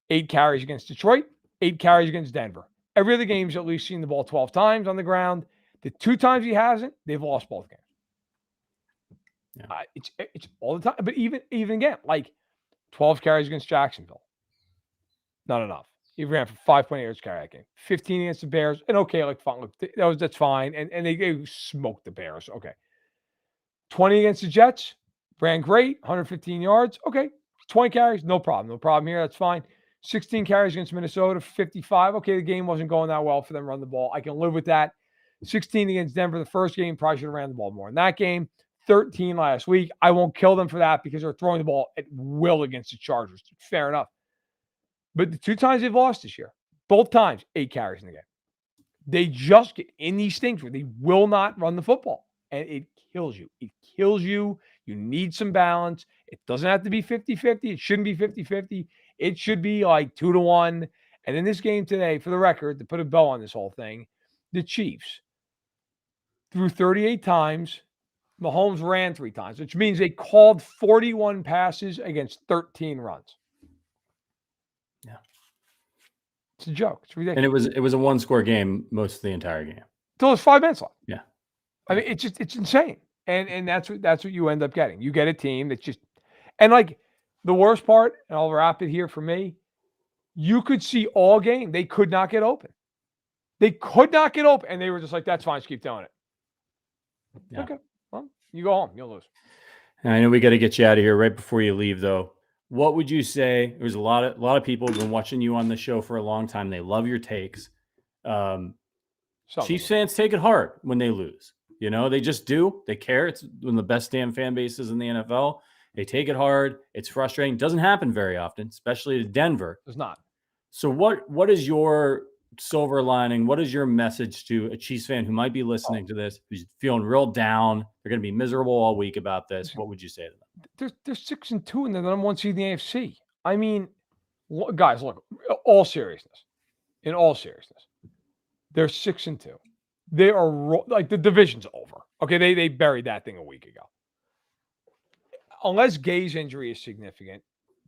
Speaker 3: 8 carries against Detroit, 8 carries against Denver. Every other game's at least seen the ball 12 times on the ground. The 2 times he hasn't, they've lost both games. Yeah. It's all the time. But even again, like 12 carries against Jacksonville. Not enough. He ran for 5.8 yards carry that game. 15 against the Bears. And okay, like that's fine. And they smoked the Bears. Okay. 20 against the Jets. Ran great. 115 yards. Okay. 20 carries. No problem. No problem here. That's fine. 16 carries against Minnesota. 55. Okay, the game wasn't going that well for them to run the ball. I can live with that. 16 against Denver. The first game probably should have ran the ball more in that game. 13 last week. I won't kill them for that because they're throwing the ball at will against the Chargers. Fair enough. But the 2 times they've lost this year, both times, 8 carries in the game. They just get in these things where they will not run the football. And it kills you. It kills you. You need some balance. It doesn't have to be 50-50. It shouldn't be 50-50. It should be like 2-1. And in this game today, for the record, to put a bow on this whole thing, the Chiefs threw 38 times. Mahomes ran 3 times, which means they called 41 passes against 13 runs.
Speaker 1: Yeah.
Speaker 3: It's a joke. It's ridiculous.
Speaker 1: And it was a one-score game most of the entire game.
Speaker 3: Till there's 5 minutes left.
Speaker 1: Yeah.
Speaker 3: I mean, it's insane. And that's what you end up getting. You get a team that's just, and like the worst part, and I'll wrap it here for me, you could see all game, they could not get open. They could not get open. And they were just like, that's fine, just keep doing it. Yeah. Okay. Well, you go home, you'll lose.
Speaker 1: I know we got to get you out of here right before you leave, though. What would you say? There's a lot of people who've been watching you on the show for a long time. They love your takes. Chiefs fans take it hard when they lose. You know, they just do. They care. It's one of the best damn fan bases in the NFL. They take it hard. It's frustrating. Doesn't happen very often, especially to Denver.
Speaker 3: It's not.
Speaker 1: So what is your silver lining? What is your message to a Chiefs fan who might be listening to this, who's feeling real down? They're going to be miserable all week about this. What would you say to them?
Speaker 3: They're 6-2 and they're the number 1 seed in the AFC. I mean, guys, look, in all seriousness, they're 6-2. They are like the division's over. Okay, they buried that thing a week ago. Unless Gay's injury is significant,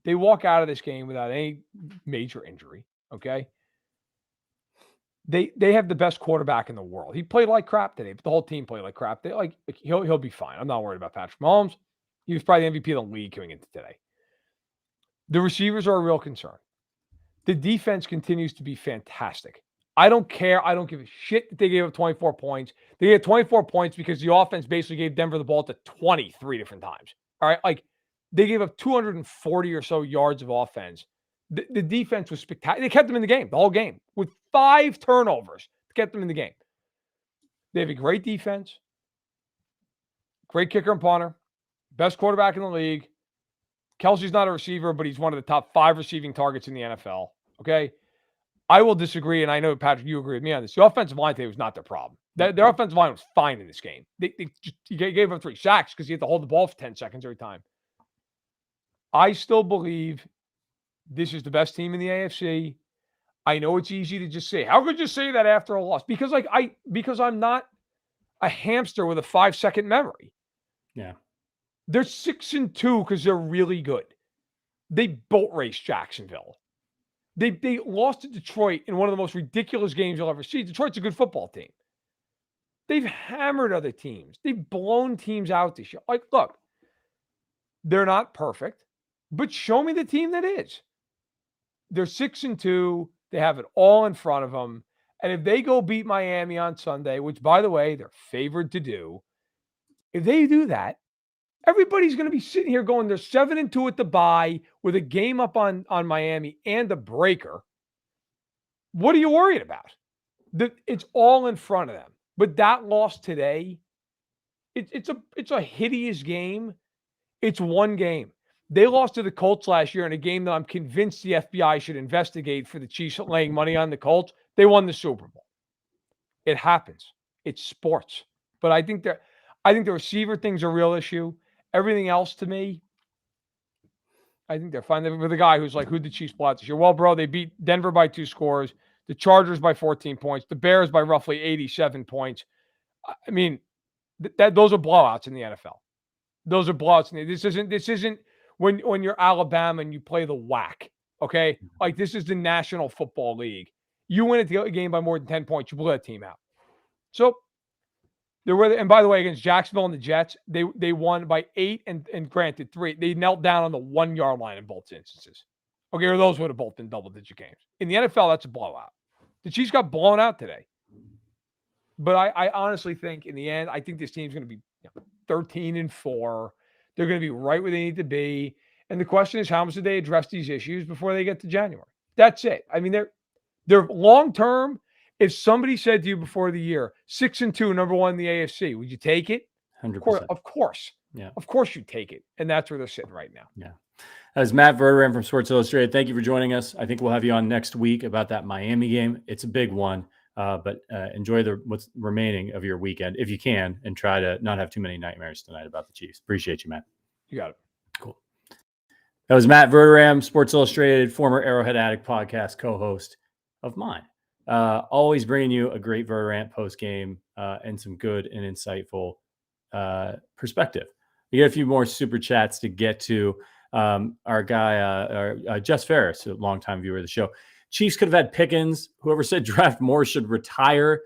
Speaker 3: they walk out of this game without any major injury. Okay. They have the best quarterback in the world. He played like crap today, but the whole team played like crap. He'll be fine. I'm not worried about Patrick Mahomes. He was probably the MVP of the league coming into today. The receivers are a real concern. The defense continues to be fantastic. I don't care. I don't give a shit that they gave up 24 points. They gave 24 points because the offense basically gave Denver the ball to 23 different times. All right. Like they gave up 240 or so yards of offense. The defense was spectacular. They kept them in the game, the whole game, with 5 turnovers to get them in the game. They have a great defense, great kicker and punter, best quarterback in the league. Kelsey's not a receiver, but he's one of the top 5 receiving targets in the NFL. Okay. I will disagree, and I know, Patrick, you agree with me on this. The offensive line today was not their problem. Their offensive line was fine in this game. They gave up 3 sacks because he had to hold the ball for 10 seconds every time. I still believe this is the best team in the AFC. I know it's easy to just say, how could you say that after a loss? Because I'm not a hamster with a 5-second memory.
Speaker 1: Yeah.
Speaker 3: They're 6-2 because they're really good. They boat raced Jacksonville. They lost to Detroit in one of the most ridiculous games you'll ever see. Detroit's a good football team. They've hammered other teams. They've blown teams out this year. Like, look, they're not perfect, but show me the team that is. They're 6-2. They have it all in front of them. And if they go beat Miami on Sunday, which, by the way, they're favored to do, if they do that, everybody's going to be sitting here going, they're 7-2 at the bye with a game up on Miami and a breaker. What are you worried about? It's all in front of them. But that loss today, it's a hideous game. It's one game. They lost to the Colts last year in a game that I'm convinced the FBI should investigate for the Chiefs laying money on the Colts. They won the Super Bowl. It happens. It's sports. But I think the receiver thing's a real issue. Everything else to me, I think they're fine. With a guy who's like, who'd the Chiefs blow out this year? Well, bro, they beat Denver by 2 scores, the Chargers by 14 points, the Bears by roughly 87 points. I mean, those are blowouts in the NFL. Those are blowouts. This isn't when you're Alabama and you play the WAC, okay? Like, this is the National Football League. You win a game by more than 10 points, you blew that team out. So, and by the way, against Jacksonville and the Jets, they won by 8 and granted 3. They knelt down on the 1-yard line in both instances. Okay, or those would have both been double-digit games. In the NFL, that's a blowout. The Chiefs got blown out today. But I honestly think, in the end, I think this team's going to be 13-4. They're going to be right where they need to be. And the question is, how much do they address these issues before they get to January? That's it. I mean, they're long-term. If somebody said to you before the year, 6-2, number 1 in the AFC, would you take it?
Speaker 1: 100%.
Speaker 3: Of course.
Speaker 1: Yeah.
Speaker 3: Of course you'd take it. And that's where they're sitting right now.
Speaker 1: Yeah. As Matt Verderame from Sports Illustrated, thank you for joining us. I think we'll have you on next week about that Miami game. It's a big one. But enjoy what's remaining of your weekend if you can, and try to not have too many nightmares tonight about the Chiefs. Appreciate you, Matt.
Speaker 3: You got it.
Speaker 1: Cool. That was Matt Verderame, Sports Illustrated, former Arrowhead Addict podcast co-host of mine. Always bringing you a great Verderame post game and some good and insightful perspective. We got a few more super chats to get to. Our guy, Jess Ferris, a longtime viewer of the show. Chiefs could have had Pickens. Whoever said draft more should retire.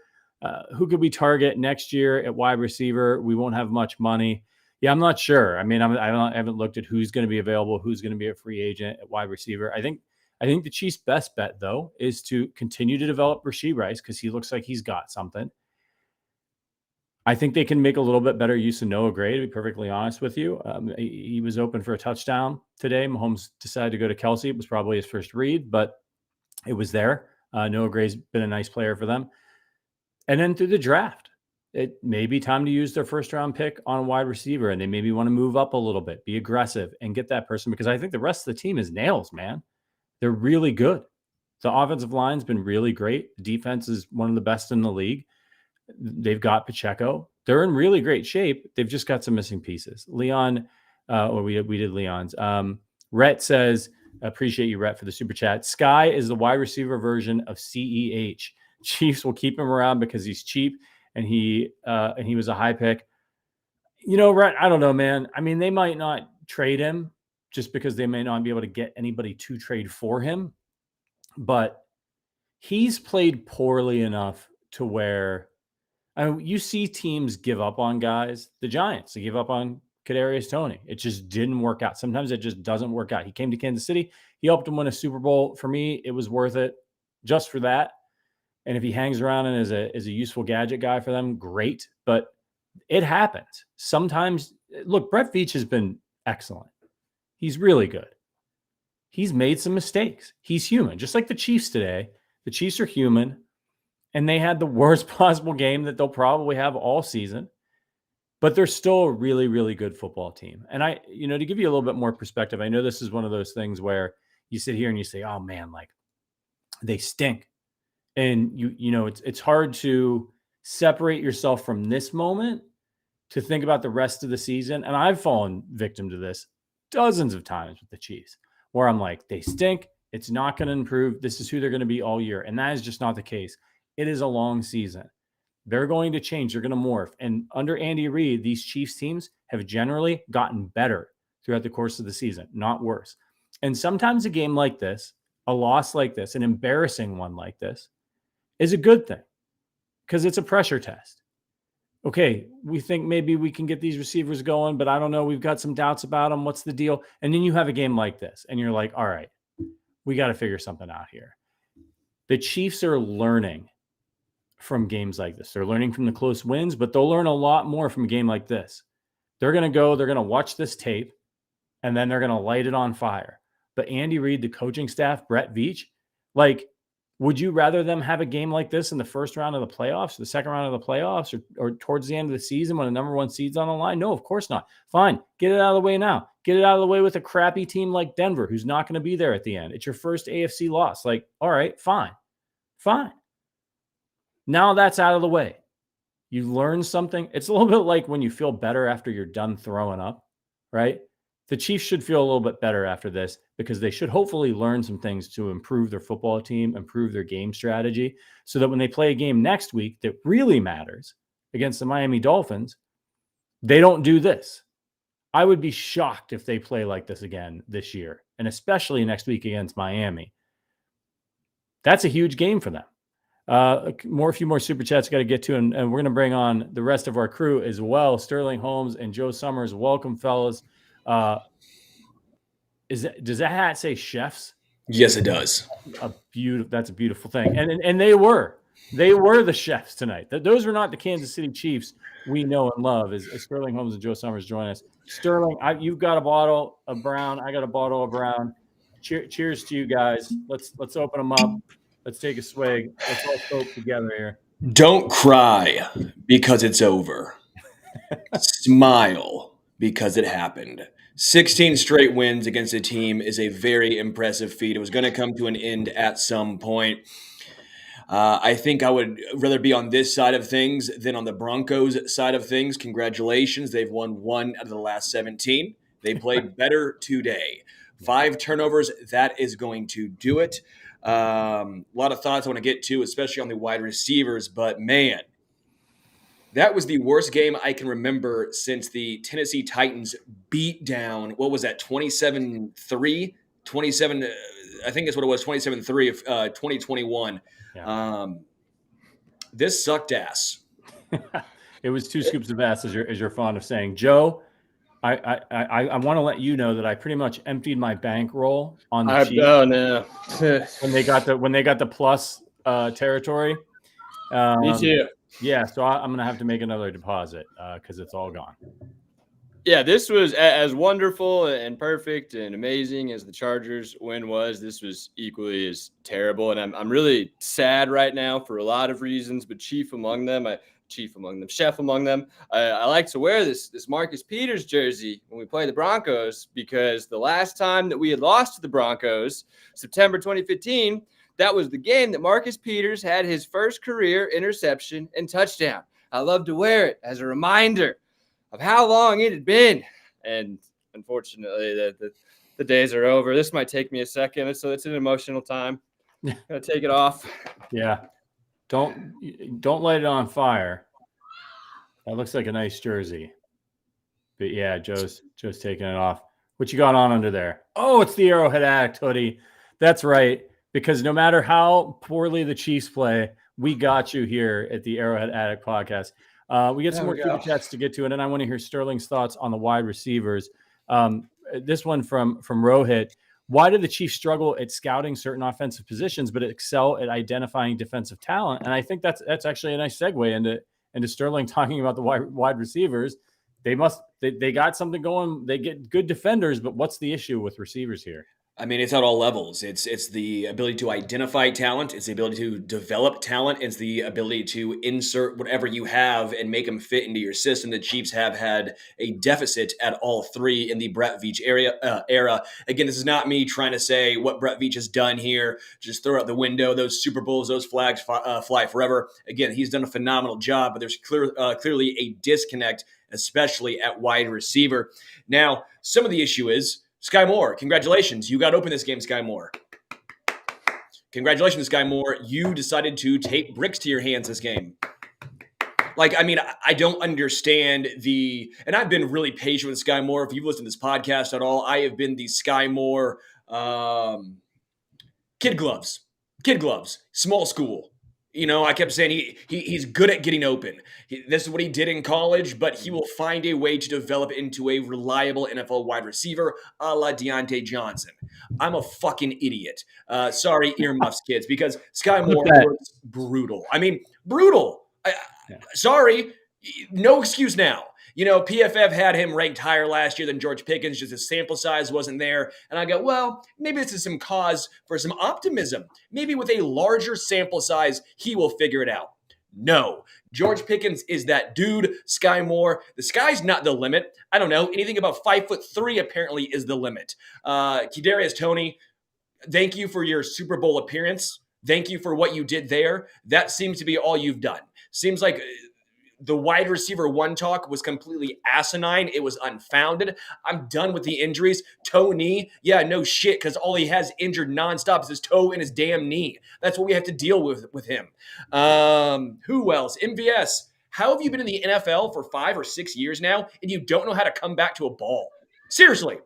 Speaker 1: Who could we target next year at wide receiver? We won't have much money. Yeah, I'm not sure. I mean, I haven't looked at who's going to be available, who's going to be a free agent at wide receiver. I think the Chiefs' best bet, though, is to continue to develop Rashee Rice because he looks like he's got something. I think they can make a little bit better use of Noah Gray, to be perfectly honest with you. He was open for a touchdown today. Mahomes decided to go to Kelsey. It was probably his first read, but it was there. Noah Gray's been a nice player for them. And then through the draft, it may be time to use their first-round pick on a wide receiver, and they maybe want to move up a little bit, be aggressive, and get that person, because I think the rest of the team is nails, man. They're really good. The offensive line's been really great. The defense is one of the best in the league. They've got Pacheco. They're in really great shape. They've just got some missing pieces. Leon, we did Leon's. Rhett says, appreciate you, Rhett, for the super chat. Sky is the wide receiver version of CEH. Chiefs will keep him around because he's cheap and he was a high pick. You know, Rhett, I don't know, man. I mean, they might not trade him just because they may not be able to get anybody to trade for him. But he's played poorly enough to where you see teams give up on guys. The Giants, they give up on Kadarius Toney. It just didn't work out. Sometimes it just doesn't work out. He came to Kansas City. He helped him win a Super Bowl. For me, it was worth it just for that. And if he hangs around and is a useful gadget guy for them, great. But it happens. Sometimes, look, Brett Veach has been excellent. He's really good. He's made some mistakes. He's human. Just like the Chiefs today. The Chiefs are human. And they had the worst possible game that they'll probably have all season. But they're still a really, really good football team. And to give you a little bit more perspective, I know this is one of those things where you sit here and you say, oh man, like they stink. And it's hard to separate yourself from this moment to think about the rest of the season. And I've fallen victim to this dozens of times with the Chiefs, where I'm like, they stink. It's not going to improve. This is who they're going to be all year. And that is just not the case. It is a long season. They're going to change. They're going to morph. And under Andy Reid, these Chiefs teams have generally gotten better throughout the course of the season, not worse. And sometimes a game like this, a loss like this, an embarrassing one like this, is a good thing because it's a pressure test. Okay, we think maybe we can get these receivers going, but I don't know. We've got some doubts about them. What's the deal? And then you have a game like this, and you're like, all right, we got to figure something out here. The Chiefs are learning from games like this. They're learning from the close wins, but they'll learn a lot more from a game like this. They're going to watch this tape, and then they're going to light it on fire. But Andy Reid, the coaching staff, Brett Veach, would you rather them have a game like this in the first round of the playoffs, the second round of the playoffs, or towards the end of the season when the number one seed's on the line? No, of course not. Fine. Get it out of the way now. Get it out of the way with a crappy team like Denver, who's not going to be there at the end. It's your first AFC loss. Like, all right, fine. Now that's out of the way. You learn something. It's a little bit like when you feel better after you're done throwing up, right? The Chiefs should feel a little bit better after this because they should hopefully learn some things to improve their football team, improve their game strategy, so that when they play a game next week that really matters against the Miami Dolphins, they don't do this. I would be shocked if they play like this again this year, and especially next week against Miami. That's a huge game for them. A few more super chats got to get to, and we're going to bring on the rest of our crew as well. Sterling Holmes and Joe Summers, welcome, fellas. Does that hat say chefs?
Speaker 4: Yes, it does.
Speaker 1: That's a beautiful thing, and they were the chefs tonight. Those were not the Kansas City Chiefs we know and love. As Sterling Holmes and Joe Summers join us. Sterling, you've got a bottle of brown. I got a bottle of brown. Cheers to you guys. Let's open them up. Let's take a swig. Let's all soak together here.
Speaker 4: Don't cry because it's over. Smile because it happened. 16 straight wins against a team is a very impressive feat. It was going to come to an end at some point. I think I would rather be on this side of things than on the Broncos side of things. Congratulations. They've won 1 out of the last 17. They played better today. 5 turnovers. That is going to do it. A lot of thoughts I want to get to, especially on the wide receivers, but man, that was the worst game I can remember since the Tennessee Titans beat down, what was that, 27-3? 27, I think that's what it was, 27-3 of 2021. Yeah. This sucked ass.
Speaker 1: It was 2 scoops of ass, as you're fond of saying. Joe, I want to let you know that I pretty much emptied my bankroll on the Chiefs.
Speaker 5: Oh no!
Speaker 1: when they got the plus territory.
Speaker 5: Me too.
Speaker 1: Yeah, so I'm gonna have to make another deposit because it's all gone.
Speaker 5: Yeah, this was as wonderful and perfect and amazing as the Chargers win was. This was equally as terrible, and I'm really sad right now for a lot of reasons, but chef among them. I like to wear this Marcus Peters jersey when we play the Broncos because the last time that we had lost to the Broncos, September 2015, that was the game that Marcus Peters had his first career interception and touchdown. I love to wear it as a reminder of how long it had been. And unfortunately, the days are over. This might take me a second, so it's an emotional time. I'm going to take it off.
Speaker 1: Yeah. Don't light it on fire. That looks like a nice jersey. But yeah, Joe's taking it off. What you got on under there? Oh, it's the Arrowhead Addict hoodie. That's right. Because no matter how poorly the Chiefs play, we got you here at the Arrowhead Addict podcast. We get some more super chats to get to, and then I want to hear Sterling's thoughts on the wide receivers. This one from Rohit. Why did the Chiefs struggle at scouting certain offensive positions, but excel at identifying defensive talent? And I think that's actually a nice segue into Sterling talking about the wide receivers. They got something going. They get good defenders, but what's the issue with receivers here?
Speaker 4: I mean, it's at all levels. It's the ability to identify talent. It's the ability to develop talent. It's the ability to insert whatever you have and make them fit into your system. The Chiefs have had a deficit at all 3 in the Brett Veach era. Again, this is not me trying to say what Brett Veach has done here. Just throw out the window. Those Super Bowls, those flags fly forever. Again, he's done a phenomenal job, but there's clearly a disconnect, especially at wide receiver. Now, some of the issue is Sky Moore, congratulations. You got open this game, Sky Moore. Congratulations, Sky Moore. You decided to tape bricks to your hands this game. I don't understand and I've been really patient with Sky Moore. If you've listened to this podcast at all, I have been the Sky Moore kid gloves, small school. You know, I kept saying he's good at getting open. This is what he did in college, but he will find a way to develop into a reliable NFL wide receiver a la Deontay Johnson. I'm a fucking idiot. Sorry, earmuffs, kids, because Sky Moore was brutal. I mean, brutal. Sorry, no excuse now. You know, PFF had him ranked higher last year than George Pickens, just his sample size wasn't there. And I go, well, maybe this is some cause for some optimism. Maybe with a larger sample size, he will figure it out. No. George Pickens is that dude. Sky Moore. The sky's not the limit. I don't know. Anything about 5'3" apparently is the limit. Kadarius Toney, thank you for your Super Bowl appearance. Thank you for what you did there. That seems to be all you've done. Seems like the wide receiver one talk was completely asinine. It was unfounded. I'm done with the injuries. Toe, knee. Yeah, no shit, because all he has injured nonstop is his toe and his damn knee. That's what we have to deal with him. Who else? MVS. How have you been in the NFL for 5 or 6 years now and you don't know how to come back to a ball? Seriously,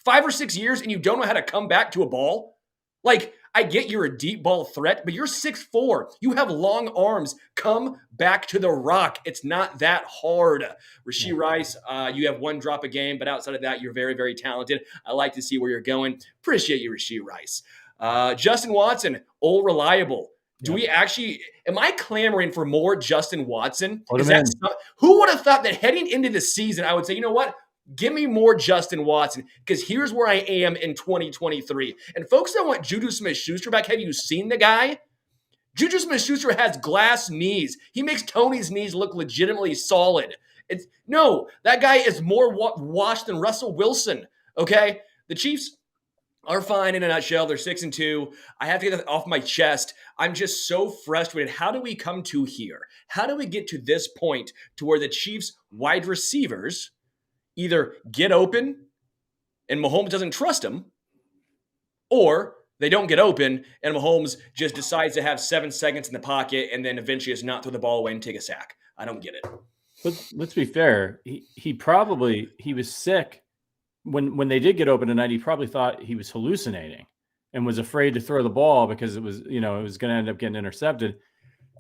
Speaker 4: 5 or 6 years and you don't know how to come back to a ball? Like, I get you're a deep ball threat, but you're 6'4". You have long arms. Come back to the rock. It's not that hard. Rasheed Rice, you have 1 drop a game, but outside of that, you're very, very talented. I like to see where you're going. Appreciate you, Rasheed Rice. Justin Watson, old reliable. Am I clamoring for more Justin Watson? Who would have thought that heading into the season, I would say, you know what? Give me more Justin Watson, because here's where I am in 2023. And folks that want Juju Smith-Schuster back, have you seen the guy? Juju Smith-Schuster has glass knees. He makes Tony's knees look legitimately solid. That guy is more washed than Russell Wilson, okay? The Chiefs are fine in a nutshell. They're 6-2. I have to get that off my chest. I'm just so frustrated. How do we come to here? How do we get to this point to where the Chiefs wide receivers either get open and Mahomes doesn't trust him, or they don't get open and Mahomes just decides to have 7 seconds in the pocket and then eventually just not throw the ball away and take a sack? I don't get it.
Speaker 1: But let's be fair. He was sick when they did get open tonight. He probably thought he was hallucinating and was afraid to throw the ball because it was going to end up getting intercepted.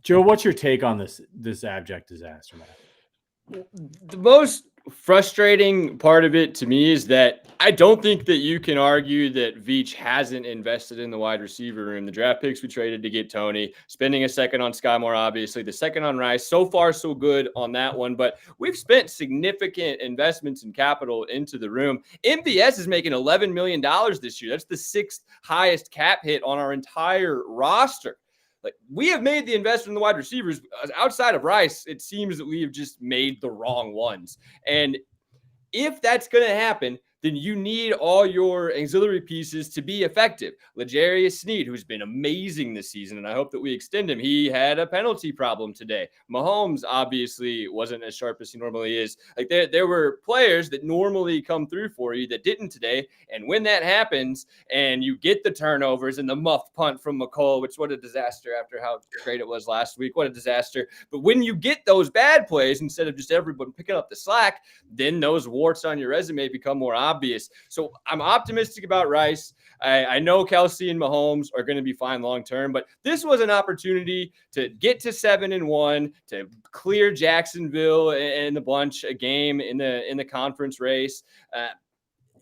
Speaker 1: Joe, what's your take on this abject disaster, man?
Speaker 5: The most frustrating part of it to me is that I don't think that you can argue that Veach hasn't invested in the wide receiver room. The draft picks we traded to get Tony, spending a second on Sky Moore, obviously, the second on Rice. So far, so good on that one. But we've spent significant investments in capital into the room. MVS is making $11 million this year. That's the 6th highest cap hit on our entire roster. Like, we have made the investment in the wide receivers. Outside of Rice, it seems that we have just made the wrong ones. And if that's going to happen, then you need all your auxiliary pieces to be effective. L'Jarius Sneed, who's been amazing this season, and I hope that we extend him. He had a penalty problem today. Mahomes obviously wasn't as sharp as he normally is. Like, there were players that normally come through for you that didn't today. And when that happens and you get the turnovers and the muff punt from McCall, which what a disaster after how great it was last week. What a disaster. But when you get those bad plays, instead of just everyone picking up the slack, then those warts on your resume become more obvious. So I'm optimistic about Rice. I know Kelsey and Mahomes are going to be fine long-term, but this was an opportunity to get to 7-1, to clear Jacksonville and the bunch a game in the conference race.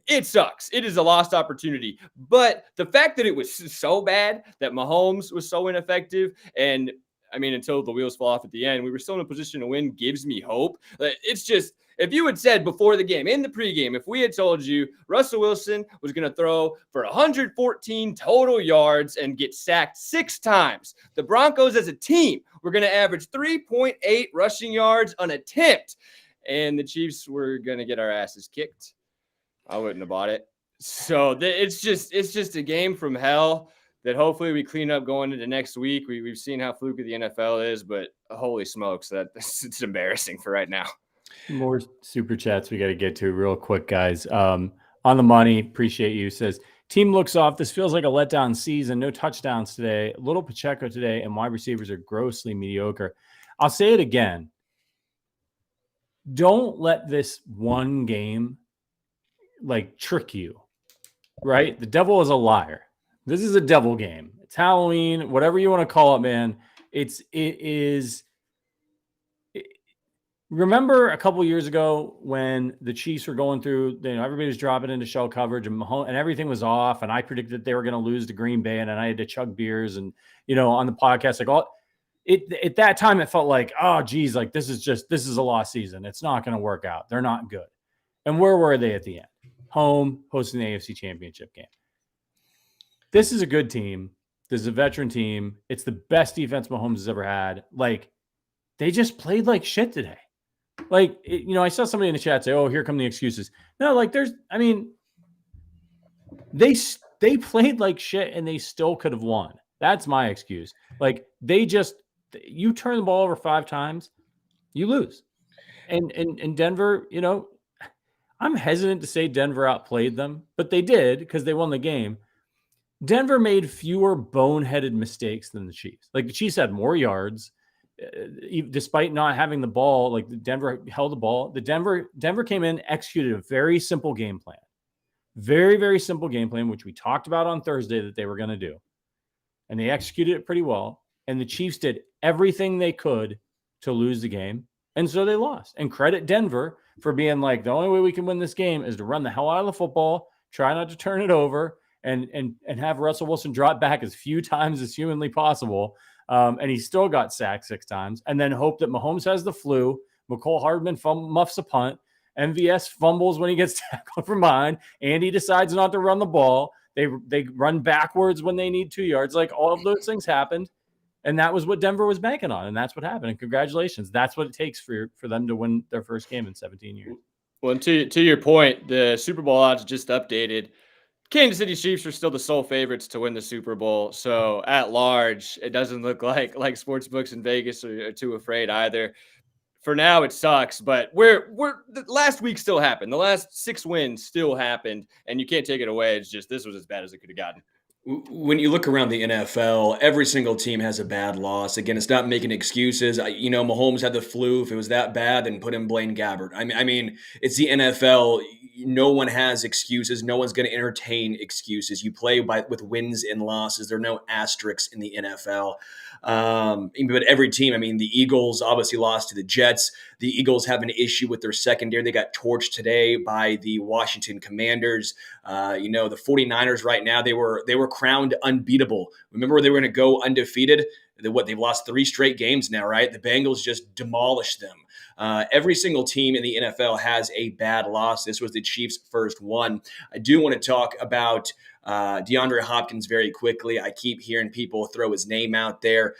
Speaker 5: It sucks. It is a lost opportunity. But the fact that it was so bad, that Mahomes was so ineffective, and I mean, until the wheels fall off at the end, we were still in a position to win, gives me hope. It's just, if you had said before the game, in the pregame, if we had told you Russell Wilson was going to throw for 114 total yards and get sacked 6 times, the Broncos as a team were going to average 3.8 rushing yards on attempt, and the Chiefs were going to get our asses kicked, I wouldn't have bought it. So it's just a game from hell that hopefully we clean up going into next week. We've seen how fluky the NFL is, but holy smokes, it's embarrassing for right now.
Speaker 1: More super chats we got to get to real quick, guys. On the money, appreciate you. Says, team looks off. This feels like a letdown season. No touchdowns today. Little Pacheco today, and wide receivers are grossly mediocre. I'll say it again. Don't let this one game trick you, right? The devil is a liar. This is a devil game. It's Halloween, whatever you want to call it, man. It is. Remember a couple years ago when the Chiefs were going through, everybody was dropping into shell coverage and everything was off, and I predicted they were going to lose to Green Bay, and then I had to chug beers and on the podcast, at that time it felt like, oh geez, this is a lost season. It's not going to work out. They're not good. And where were they at the end? Home, hosting the AFC Championship game. This is a good team. This is a veteran team. It's the best defense Mahomes has ever had. they just played like shit today. Like, I saw somebody in the chat say, "Oh, here come the excuses." No, like they played like shit and they still could have won. That's my excuse. Like, you turn the ball over 5 times, you lose. And Denver, I'm hesitant to say Denver outplayed them, but they did because they won the game. Denver made fewer boneheaded mistakes than the Chiefs. Like, the Chiefs had more yards, despite not having the ball. Like, Denver held the ball. Denver came in, executed a very simple game plan. Very, very simple game plan, which we talked about on Thursday that they were going to do. And they executed it pretty well. And the Chiefs did everything they could to lose the game. And so they lost. And credit Denver for being like, the only way we can win this game is to run the hell out of the football, try not to turn it over, and have Russell Wilson drop back as few times as humanly possible. And he still got sacked 6 times. And then hope that Mahomes has the flu, McCole Hardman muffs a punt, MVS fumbles when he gets tackled from behind, and he decides not to run the ball. They run backwards when they need 2 yards. Like, all of those things happened. And that was what Denver was banking on. And that's what happened. And congratulations. That's what it takes for them to win their first game in 17 years.
Speaker 5: Well, and to your point, the Super Bowl odds just updated. Kansas City Chiefs are still the sole favorites to win the Super Bowl. So at large, it doesn't look like sports books in Vegas are too afraid either. For now, it sucks, but the last week still happened. The last 6 wins still happened, and you can't take it away. It's just, this was as bad as it could have gotten.
Speaker 4: When you look around the NFL, every single team has a bad loss. Again, it's not making excuses. Mahomes had the flu. If it was that bad, then put in Blaine Gabbert. I mean, it's the NFL. No one has excuses. No one's going to entertain excuses. You play with wins and losses. There are no asterisks in the NFL. But every team, the Eagles obviously lost to the Jets. The Eagles have an issue with their secondary. They got torched today by the Washington Commanders. The 49ers right now, they were crowned unbeatable. Remember, they were going to go undefeated. They've lost 3 straight games now, right? The Bengals just demolished them. Every single team in the NFL has a bad loss. This was the Chiefs' first one. I do want to talk about DeAndre Hopkins very quickly. I keep hearing people throw his name out there.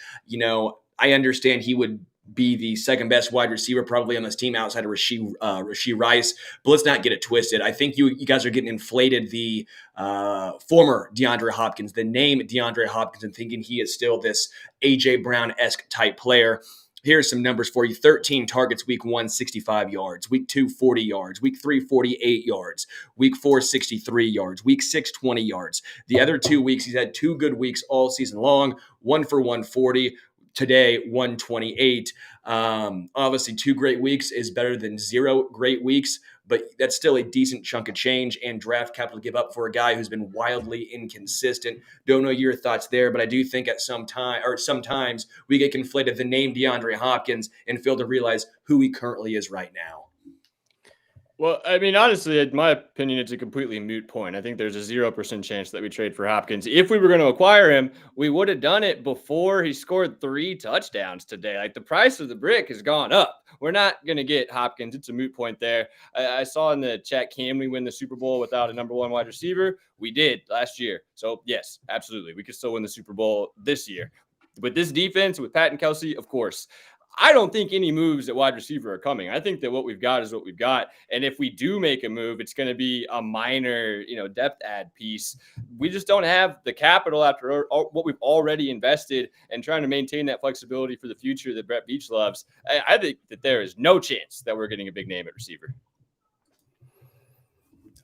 Speaker 4: I understand he would be the second best wide receiver probably on this team outside of Rashee Rice, but let's not get it twisted. I think you guys are getting inflated the former DeAndre Hopkins, the name DeAndre Hopkins, and thinking he is still this A.J. Brown-esque type player. Here's some numbers for you. 13 targets week 1, 65 yards. Week 2, 40 yards. Week 3, 48 yards. Week 4, 63 yards. Week 6, 20 yards. The other 2 weeks, he's had 2 good weeks all season long. 1 for 140. Today, 128. Obviously, 2 great weeks is better than 0 great weeks, but that's still a decent chunk of change and draft capital to give up for a guy who's been wildly inconsistent. Don't know your thoughts there, but I do think sometimes we get conflated the name DeAndre Hopkins and fail to realize who he currently is right now.
Speaker 5: Well, honestly, in my opinion, it's a completely moot point. I think there's a 0% chance that we trade for Hopkins. If we were going to acquire him, we would have done it before he scored 3 touchdowns today. Like, the price of the brick has gone up. We're not going to get Hopkins. It's a moot point there. I saw in the chat, can we win the Super Bowl without a number 1 wide receiver? We did last year. So, yes, absolutely. We could still win the Super Bowl this year. With this defense, with Pat and Kelsey, of course. I don't think any moves at wide receiver are coming. I think that what we've got is what we've got. And if we do make a move, it's going to be a minor, depth add piece. We just don't have the capital after what we've already invested and trying to maintain that flexibility for the future that Brett Veach loves. I think that there is no chance that we're getting a big name at receiver.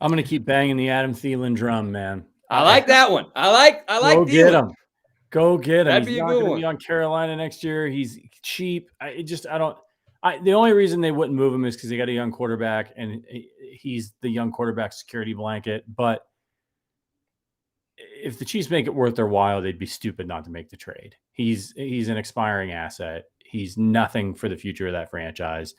Speaker 1: I'm going to keep banging the Adam Thielen drum, man.
Speaker 5: I like that one. I like
Speaker 1: Go
Speaker 5: Thielen.
Speaker 1: Get him. Go get him.
Speaker 5: That'd
Speaker 1: He's
Speaker 5: be a
Speaker 1: not
Speaker 5: good
Speaker 1: going to
Speaker 5: one.
Speaker 1: be on Carolina next year. He's cheap. The only reason they wouldn't move him is because they got a young quarterback, and he's the young quarterback security blanket. But if the Chiefs make it worth their while, they'd be stupid not to make the trade. He's an expiring asset. He's nothing for the future of that franchise.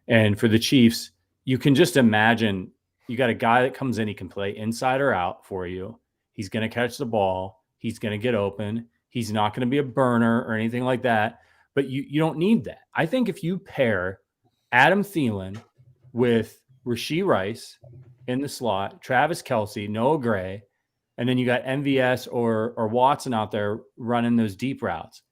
Speaker 1: And for the Chiefs, you can just imagine you got a guy that comes in, he can play inside or out for you. He's going to catch the ball. He's going to get open. He's not going to be a burner or anything like that. But you don't need that. I think if you pair Adam Thielen with Rashee Rice in the slot, Travis Kelce, Noah Gray, and then you got MVS or Watson out there running those deep routes,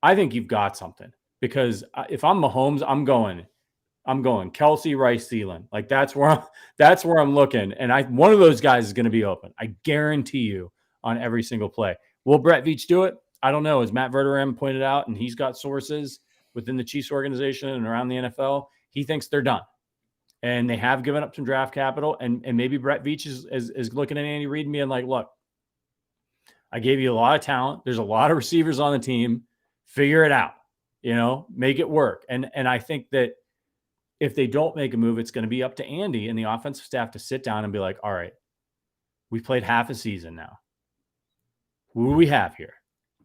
Speaker 1: I think you've got something. because if I'm Mahomes, I'm going Kelsey, Rice, Thielen. Like that's where I'm looking. And one of those guys is going to be open. I guarantee you on every single play. Will Brett Veach do it? I don't know. As Matt Verderame pointed out, and he's got sources within the Chiefs organization and around the NFL, he thinks they're done. And they have given up some draft capital. And maybe Brett Veach is looking at Andy Reid and being like, look, I gave you a lot of talent. There's a lot of receivers on the team. Figure it out. Make it work. And I think that if they don't make a move, it's going to be up to Andy and the offensive staff to sit down and be like, all right, we played half a season now. Who do we have here?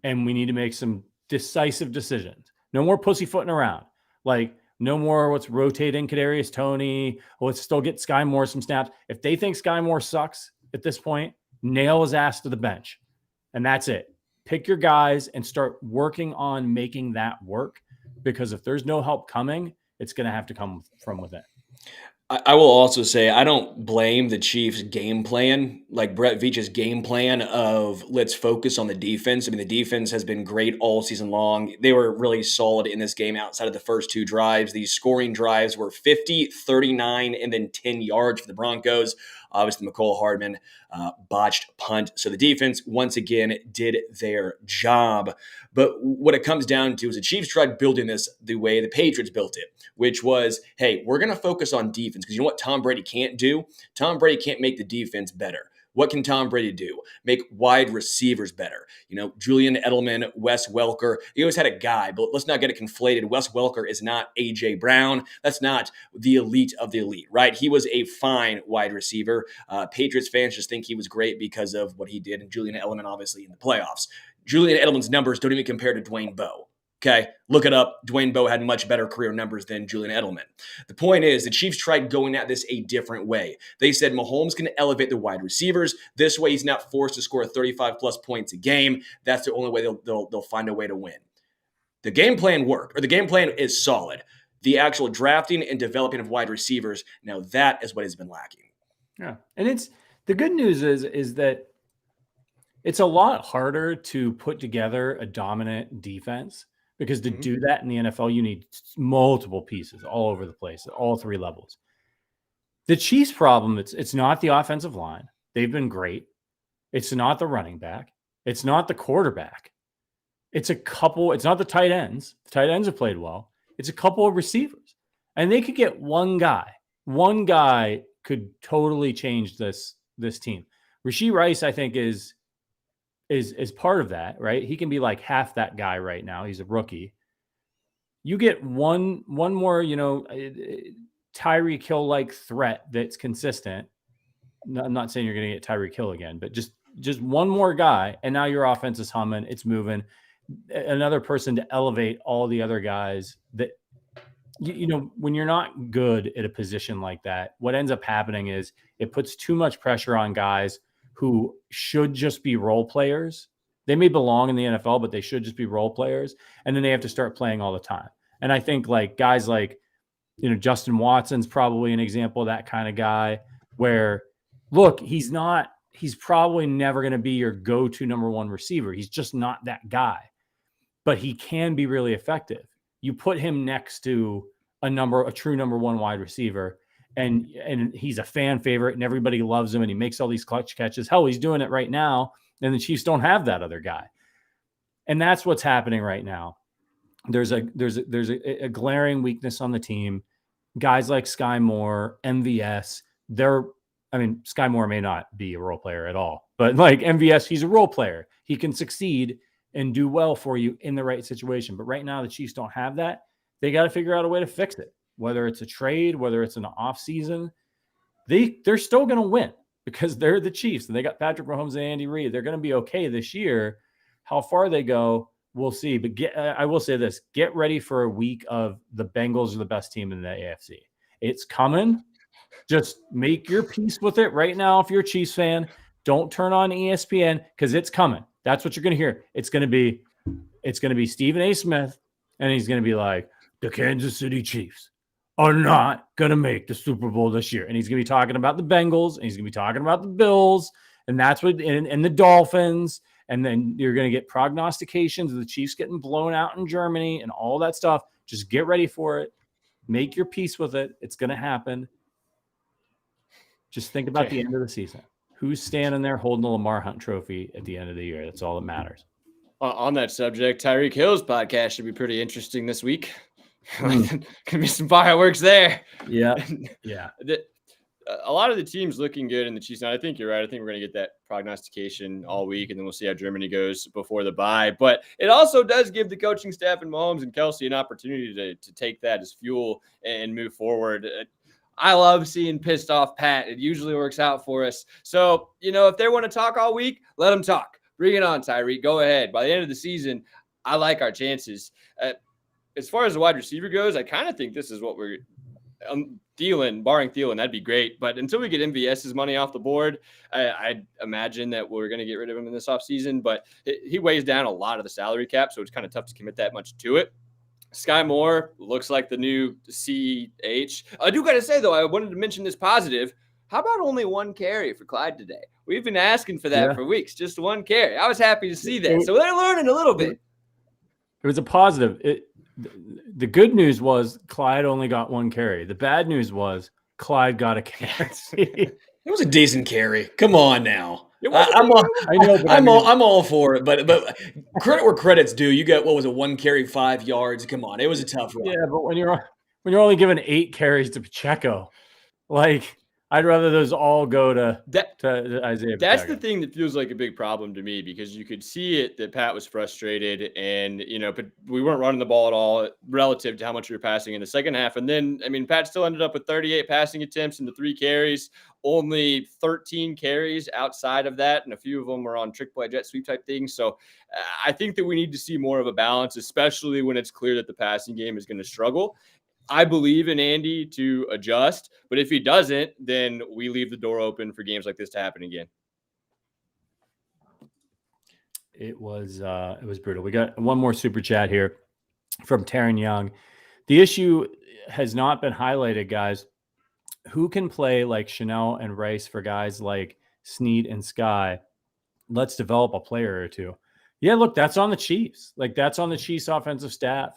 Speaker 1: And we need to make some decisive decisions. No more pussyfooting around. Like, no more let's rotate in Kadarius Toney. Let's still get Sky Moore some snaps. If they think Sky Moore sucks at this point, nail his ass to the bench. And that's it. Pick your guys and start working on making that work. Because if there's no help coming, it's going to have to come from within.
Speaker 4: I will also say I don't blame the Chiefs' game plan, like Brett Veach's game plan of let's focus on the defense. I mean, the defense has been great all season long. They were really solid in this game outside of the first two drives. These scoring drives were 50, 39, and then 10 yards for the Broncos. Obviously, McCole Hardman botched punt. So the defense, once again, did their job. But what it comes down to is the Chiefs tried building this the way the Patriots built it, which was, hey, we're going to focus on defense because you know what Tom Brady can't do? Tom Brady can't make the defense better. What can Tom Brady do? Make wide receivers better. Julian Edelman, Wes Welker. He always had a guy, but let's not get it conflated. Wes Welker is not A.J. Brown. That's not the elite of the elite, right? He was a fine wide receiver. Patriots fans just think he was great because of what he did, and Julian Edelman obviously in the playoffs. Julian Edelman's numbers don't even compare to Dwayne Bowe. Okay, look it up. Dwayne Bowe had much better career numbers than Julian Edelman. The point is, the Chiefs tried going at this a different way. They said Mahomes can elevate the wide receivers. This way, he's not forced to score 35-plus points a game. That's the only way they'll find a way to win. The game plan worked, or the game plan is solid. The actual drafting and developing of wide receivers, now that is what has been lacking.
Speaker 1: Yeah, and it's the good news is that it's a lot harder to put together a dominant defense. Because to do that in the NFL, you need multiple pieces all over the place at all three levels. The Chiefs' problem, it's not the offensive line. They've been great. It's not the running back. It's not the quarterback. It's not the tight ends. The tight ends have played well. It's a couple of receivers. And they could get one guy. One guy could totally change this team. Rashee Rice, I think, is part of that, right? He can be like half that guy right now. He's a rookie. You get one more, Tyreek Hill-like threat that's consistent. No, I'm not saying you're going to get Tyreek Hill again, but just one more guy, and now your offense is humming. It's moving. Another person to elevate all the other guys. That when you're not good at a position like that, what ends up happening is it puts too much pressure on guys who should just be role players. They may belong in the NFL, but they should just be role players. And then they have to start playing all the time. And I think like guys like, Justin Watson's probably an example of that kind of guy where, look, he's probably never going to be your go-to number one receiver. He's just not that guy, but he can be really effective. You put him next to a true number one wide receiver, and he's a fan favorite and everybody loves him and he makes all these clutch catches. Hell, he's doing it right now. And the Chiefs don't have that other guy. And that's what's happening right now. There's a glaring weakness on the team. Guys like Sky Moore, MVS, Sky Moore may not be a role player at all, but like MVS, he's a role player. He can succeed and do well for you in the right situation. But right now the Chiefs don't have that. They got to figure out a way to fix it. Whether it's a trade, whether it's an off season, they're still going to win because they're the Chiefs and they got Patrick Mahomes and Andy Reid. They're going to be okay this year. How far they go, we'll see. But I will say this, get ready for a week of the Bengals are the best team in the AFC. It's coming. Just make your peace with it right now. If you're a Chiefs fan, don't turn on ESPN because it's coming. That's what you're going to hear. It's going to be Stephen A. Smith, and he's going to be like, the Kansas City Chiefs are not going to make the Super Bowl this year. And he's going to be talking about the Bengals, and he's going to be talking about the Bills, and that's what, and the Dolphins, And then you're going to get prognostications of the Chiefs getting blown out in Germany and all that stuff. Just get ready for it. Make your peace with it. It's going to happen. Just think about the end of the season. Who's standing there holding the Lamar Hunt trophy at the end of the year? That's all that matters.
Speaker 5: On that subject, Tyreek Hill's podcast should be pretty interesting this week. Could be some fireworks there.
Speaker 1: Yeah.
Speaker 5: A lot of the teams looking good in the Chiefs. Now, I think you're right. I think we're going to get that prognostication all week, and then we'll see how Germany goes before the bye. But it also does give the coaching staff and Mahomes and Kelsey an opportunity to take that as fuel and move forward. I love seeing pissed off Pat. It usually works out for us. So, if they want to talk all week, let them talk. Bring it on, Tyreek. Go ahead. By the end of the season, I like our chances. As far as the wide receiver goes, I kind of think this is what we're Thielen, barring Thielen, that'd be great. But until we get MVS's money off the board, I imagine that we're going to get rid of him in this offseason. But he weighs down a lot of the salary cap, so it's kind of tough to commit that much to it. Sky Moore looks like the new CH. I do got to say, though, I wanted to mention this positive. How about only one carry for Clyde today? We've been asking for that for weeks, just one carry. I was happy to see that. So they're learning a little bit.
Speaker 1: It was a positive. The good news was Clyde only got one carry. The bad news was Clyde got a carry.
Speaker 4: It was a decent carry. Come on now.
Speaker 1: I'm
Speaker 4: all for it, but credit where credit's due. You got, 1 carry, 5 yards. Come on, it was a tough run.
Speaker 1: Yeah, but when you're only given 8 carries to Pacheco, I'd rather those all go to Isaiah Pacheco.
Speaker 5: That's the thing that feels like a big problem to me, because you could see it that Pat was frustrated, and but we weren't running the ball at all relative to how much we were passing in the second half. And then Pat still ended up with 38 passing attempts into 3 carries, only 13 carries outside of that, and a few of them were on trick play, jet sweep type things. So I think that we need to see more of a balance, especially when it's clear that the passing game is going to struggle. I believe in Andy to adjust, but if he doesn't, then we leave the door open for games like this to happen again.
Speaker 1: It was brutal. We got one more super chat here from Taryn Young. The issue has not been highlighted, guys. Who can play like Chanel and Rice for guys like Snead and Sky? Let's develop a player or two. Yeah, look, that's on the Chiefs. That's on the Chiefs offensive staff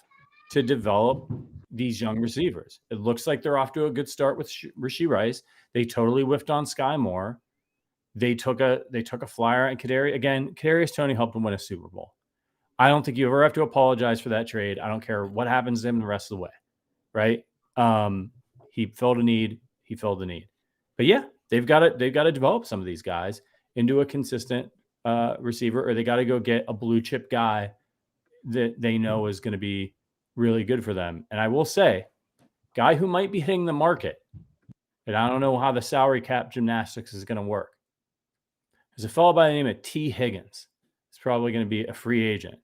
Speaker 1: to develop these young receivers. It looks like they're off to a good start with Rashee Rice. They totally whiffed on Sky Moore. They took a flyer on Kadarius. Again, Kadarius Toney helped them win a Super Bowl. I don't think you ever have to apologize for that trade. I don't care what happens to him the rest of the way, right? He filled a need. He filled the need. But yeah, they've got to develop some of these guys into a consistent receiver, or they got to go get a blue chip guy that they know is going to be really good for them. And I will say, guy who might be hitting the market, and I don't know how the salary cap gymnastics is going to work. There's a fellow by the name of T. Higgins. He's probably going to be a free agent.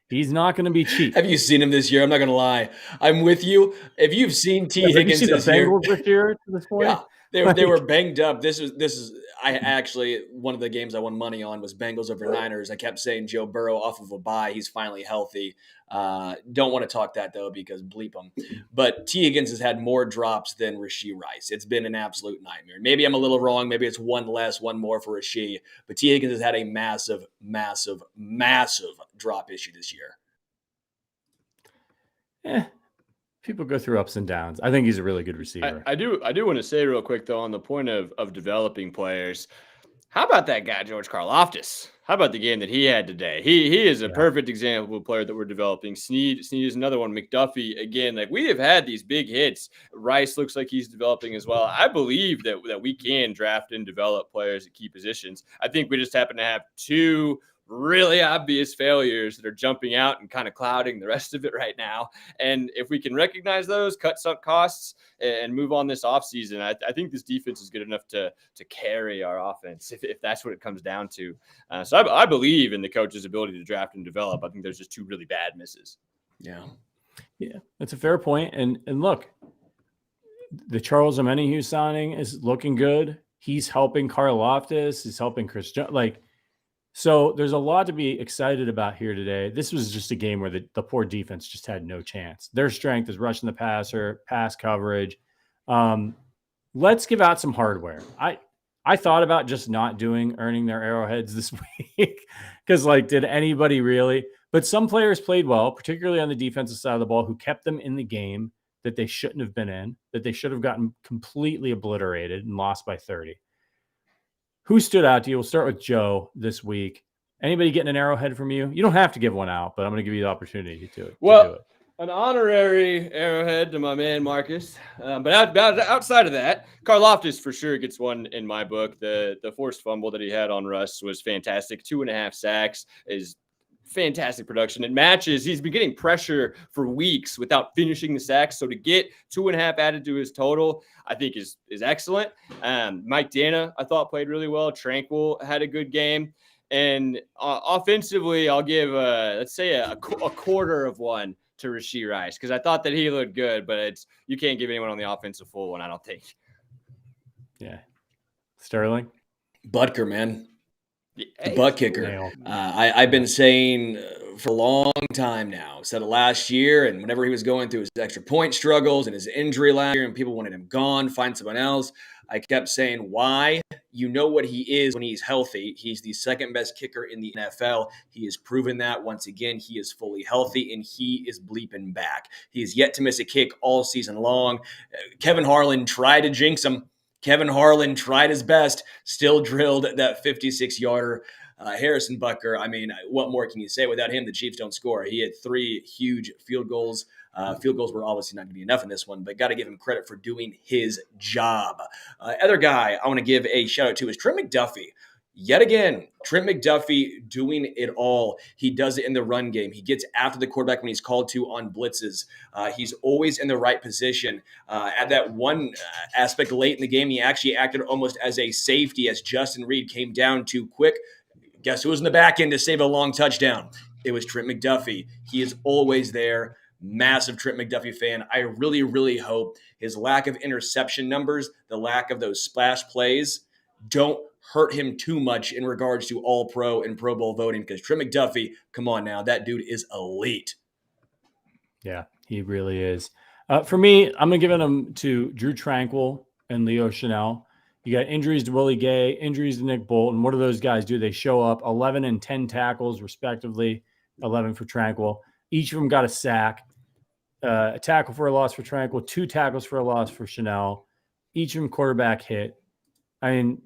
Speaker 1: He's not going to be cheap.
Speaker 4: Have you seen him this year? I'm not going to lie. I'm with you. If you've seen T. Higgins this year,
Speaker 1: to this point,
Speaker 4: yeah, they were banged up. This is. I actually, one of the games I won money on was Bengals over Niners. I kept saying Joe Burrow off of a bye. He's finally healthy. Don't want to talk that though, because bleep him. But T. Higgins has had more drops than Rashee Rice. It's been an absolute nightmare. Maybe I'm a little wrong. Maybe it's one less, one more for Rashee. But T. Higgins has had a massive, massive, massive drop issue this year.
Speaker 1: People go through ups and downs. I think he's a really good receiver.
Speaker 5: I do want to say real quick, though, on the point of developing players, how about that guy, George Karlaftis? How about the game that he had today? He is a perfect example of a player that we're developing. Snead is another one. McDuffie, again, we have had these big hits. Rice looks like he's developing as well. I believe that we can draft and develop players at key positions. I think we just happen to have 2 really obvious failures that are jumping out and kind of clouding the rest of it right now. And if we can recognize those, cut sunk costs, and move on this offseason, I think this defense is good enough to carry our offense if that's what it comes down to. So I believe in the coach's ability to draft and develop. I think there's just 2 really bad misses.
Speaker 4: Yeah,
Speaker 1: that's a fair point. And look, the Charles Omenihu signing is looking good. He's helping Karlaftis. He's helping Chris Jones. So there's a lot to be excited about here today. This was just a game where the poor defense just had no chance. Their strength is rushing the passer, pass coverage. Let's give out some hardware. I thought about just not doing earning their arrowheads this week Because, like, did anybody really? But some players played well, particularly on the defensive side of the ball, who kept them in the game that they shouldn't have been in, that they should have gotten completely obliterated and lost by 30. Who stood out to you? We'll start with Joe this week. Anybody getting an Arrowhead from you? You don't have to give one out, but I'm going to give you the opportunity to do it.
Speaker 5: An honorary Arrowhead to my man Marcus. But outside of that, Karlaftis for sure gets one in my book. The forced fumble that he had on Russ was fantastic. 2.5 sacks is fantastic production. It matches. He's been getting pressure for weeks without finishing the sacks. So to get 2.5 added to his total, I think is excellent. Mike Dana, I thought, played really well. Tranquil had a good game. And offensively, I'll give, let's say, a quarter of one to Rashee Rice, because I thought that he looked good, but you can't give anyone on the offensive full one, I don't think.
Speaker 1: Yeah. Sterling?
Speaker 4: Butker, man.
Speaker 5: Yeah,
Speaker 4: The butt kicker. I've been saying for a long time now, said it last year, and whenever he was going through his extra point struggles and his injury last year and people wanted him gone, find someone else, I kept saying, why? You know what he is when he's healthy. He's the second best kicker in the NFL. He has proven that once again. He is fully healthy, and he is bleeping back. He has yet to miss a kick all season long. Kevin Harlan tried to jinx him. Kevin Harlan tried his best, still drilled that 56-yarder. Harrison Butker, I mean, what more can you say? Without him, the Chiefs don't score. He had 3 huge field goals. Field goals were obviously not going to be enough in this one, but got to give him credit for doing his job. Other guy I want to give a shout out to is Trent McDuffie. Yet again, Trent McDuffie doing it all. He does it in the run game. He gets after the quarterback when he's called to on blitzes. He's always in the right position. At that one aspect late in the game, he actually acted almost as a safety as Justin Reed came down too quick. Guess who was in the back end to save a long touchdown? It was Trent McDuffie. He is always there. Massive Trent McDuffie fan. I really, really hope his lack of interception numbers, the lack of those splash plays, don't hurt him too much in regards to All-Pro and Pro Bowl voting, because Trent McDuffie, come on now, that dude is elite.
Speaker 1: Yeah, he really is. For me, I'm going to give him to Drew Tranquil and Leo Chanel. You got injuries to Willie Gay, injuries to Nick Bolton. What do those guys do? They show up 11 and 10 tackles, respectively, 11 for Tranquil. Each of them got a sack. A tackle for a loss for Tranquil, 2 tackles for a loss for Chanel. Each of them quarterback hit. I mean,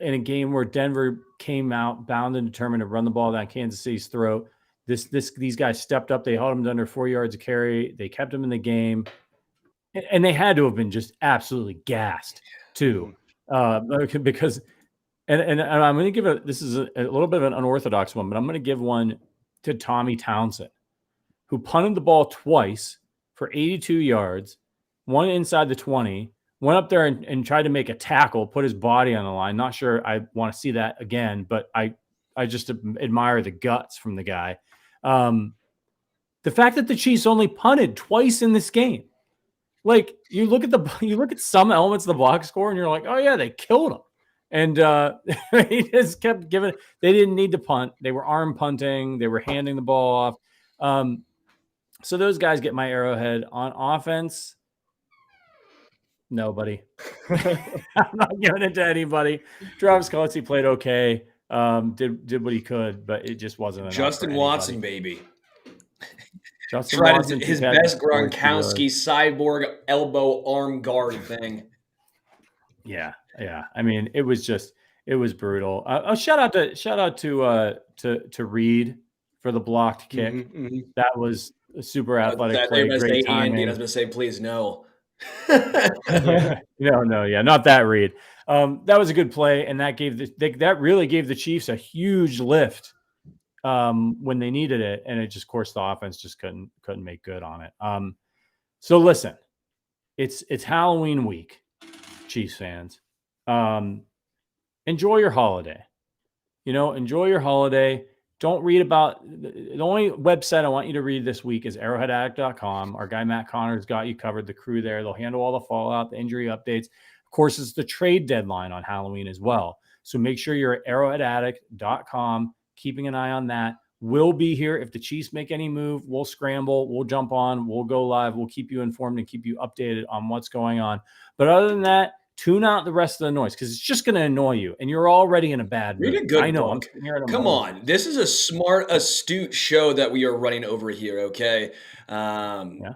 Speaker 1: in a game where Denver came out bound and determined to run the ball down Kansas City's throat, these guys stepped up. They held them to under 4 yards of carry. They kept them in the game, and they had to have been just absolutely gassed too, because. And I'm going to give this is a little bit of an unorthodox one, but I'm going to give one to Tommy Townsend, who punted the ball twice for 82 yards, one inside the 20, went up there and tried to make a tackle, put his body on the line. Not sure I want to see that again, but I just admire the guts from the guy. The fact that the Chiefs only punted twice in this game, like you look at some elements of the box score and you're like, oh yeah, they killed him. And he just kept giving. They didn't need to punt. They were arm punting. They were handing the ball off. So those guys get my Arrowhead. On offense, nobody. I'm not giving it to anybody. Travis Kelce played okay. Did what he could, but it just wasn't enough.
Speaker 4: Justin Watson, baby.
Speaker 1: Justin
Speaker 4: Tried
Speaker 1: Watson,
Speaker 4: his best Gronkowski cyborg elbow arm guard thing.
Speaker 1: Yeah. I mean, it was brutal. Shout out to Reed for the blocked kick.
Speaker 5: Mm-hmm.
Speaker 1: That was a super athletic play.
Speaker 4: Great timing. I was going to say, please no.
Speaker 1: No, not that Reed. That was a good play, and that really gave the Chiefs a huge lift when they needed it, and it just, of course, the offense just couldn't make good on it. So listen, it's Halloween week, Chiefs fans. Enjoy your holiday. Enjoy your holiday. Don't read about the only website I want you to read this week is arrowheadaddict.com. Our guy Matt Connor's got you covered. The crew there, they'll handle all the fallout, the injury updates. Of course, it's the trade deadline on Halloween as well. So make sure you're at arrowheadaddict.com, keeping an eye on that. We'll be here. If the Chiefs make any move, we'll scramble, we'll jump on, we'll go live, we'll keep you informed and keep you updated on what's going on. But other than that, Tune out the rest of the noise because it's just going to annoy you, and you're already in a bad mood.
Speaker 4: Read a good
Speaker 1: I know.
Speaker 4: book. Come on. This is a smart, astute show that we are running over here, okay?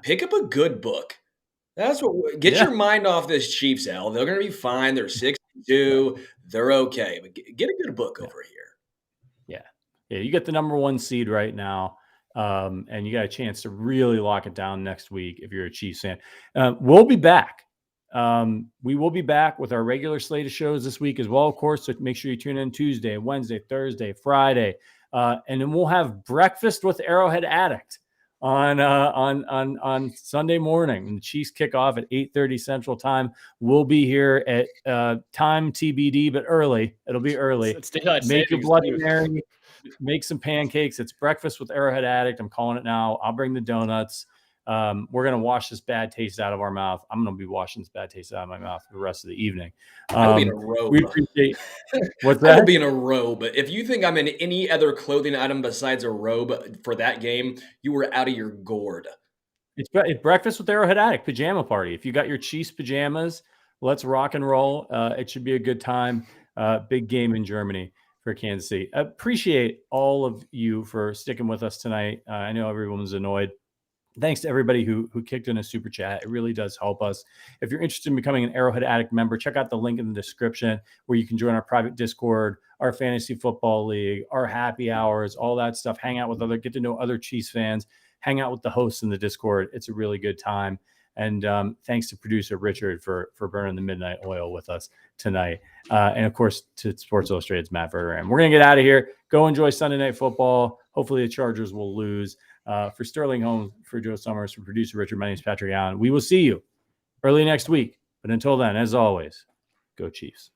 Speaker 4: Pick up a good book. That's what. Get your mind off this Chiefs, L. They're going to be fine. They're 6-2. They're okay. But get a good book over here.
Speaker 1: Yeah, you get the number 1 seed right now, and you got a chance to really lock it down next week if you're a Chiefs fan. We'll be back. We will be back with our regular slate of shows this week as well, of course. So make sure you tune in Tuesday, Wednesday, Thursday, Friday, and then we'll have breakfast with Arrowhead Addict on Sunday morning. And the Chiefs kick off at 8:30 Central Time. We'll be here at time TBD, but early. It'll be early. Make your Bloody Mary. Make some pancakes. It's breakfast with Arrowhead Addict. I'm calling it now. I'll bring the donuts. We're going to wash this bad taste out of our mouth. I'm going to be washing this bad taste out of my mouth for the rest of the evening.
Speaker 4: I'll be in a robe.
Speaker 1: We appreciate what's that?
Speaker 4: I'll be in a robe. If you think I'm in any other clothing item besides a robe for that game, you were out of your gourd.
Speaker 1: It's breakfast with Arrowhead Addict pajama party. If you got your Chiefs pajamas, let's rock and roll. It should be a good time. Big game in Germany for Kansas City. Appreciate all of you for sticking with us tonight. I know everyone's annoyed. Thanks to everybody who kicked in a super chat. It really does help us. If you're interested in becoming an Arrowhead Addict member, check out the link in the description where you can join our private Discord, our fantasy football league, our happy hours, all that stuff. Hang out with get to know other Chiefs fans, hang out with the hosts in the Discord. It's a really good time. And thanks to producer Richard for burning the midnight oil with us tonight. And of course, to Sports Illustrated's Matt Verderame. We're going to get out of here. Go enjoy Sunday Night Football. Hopefully the Chargers will lose. For Sterling Holmes, for Joe Summers, for producer Richard, my name is Patrick Allen. We will see you early next week. But until then, as always, go Chiefs.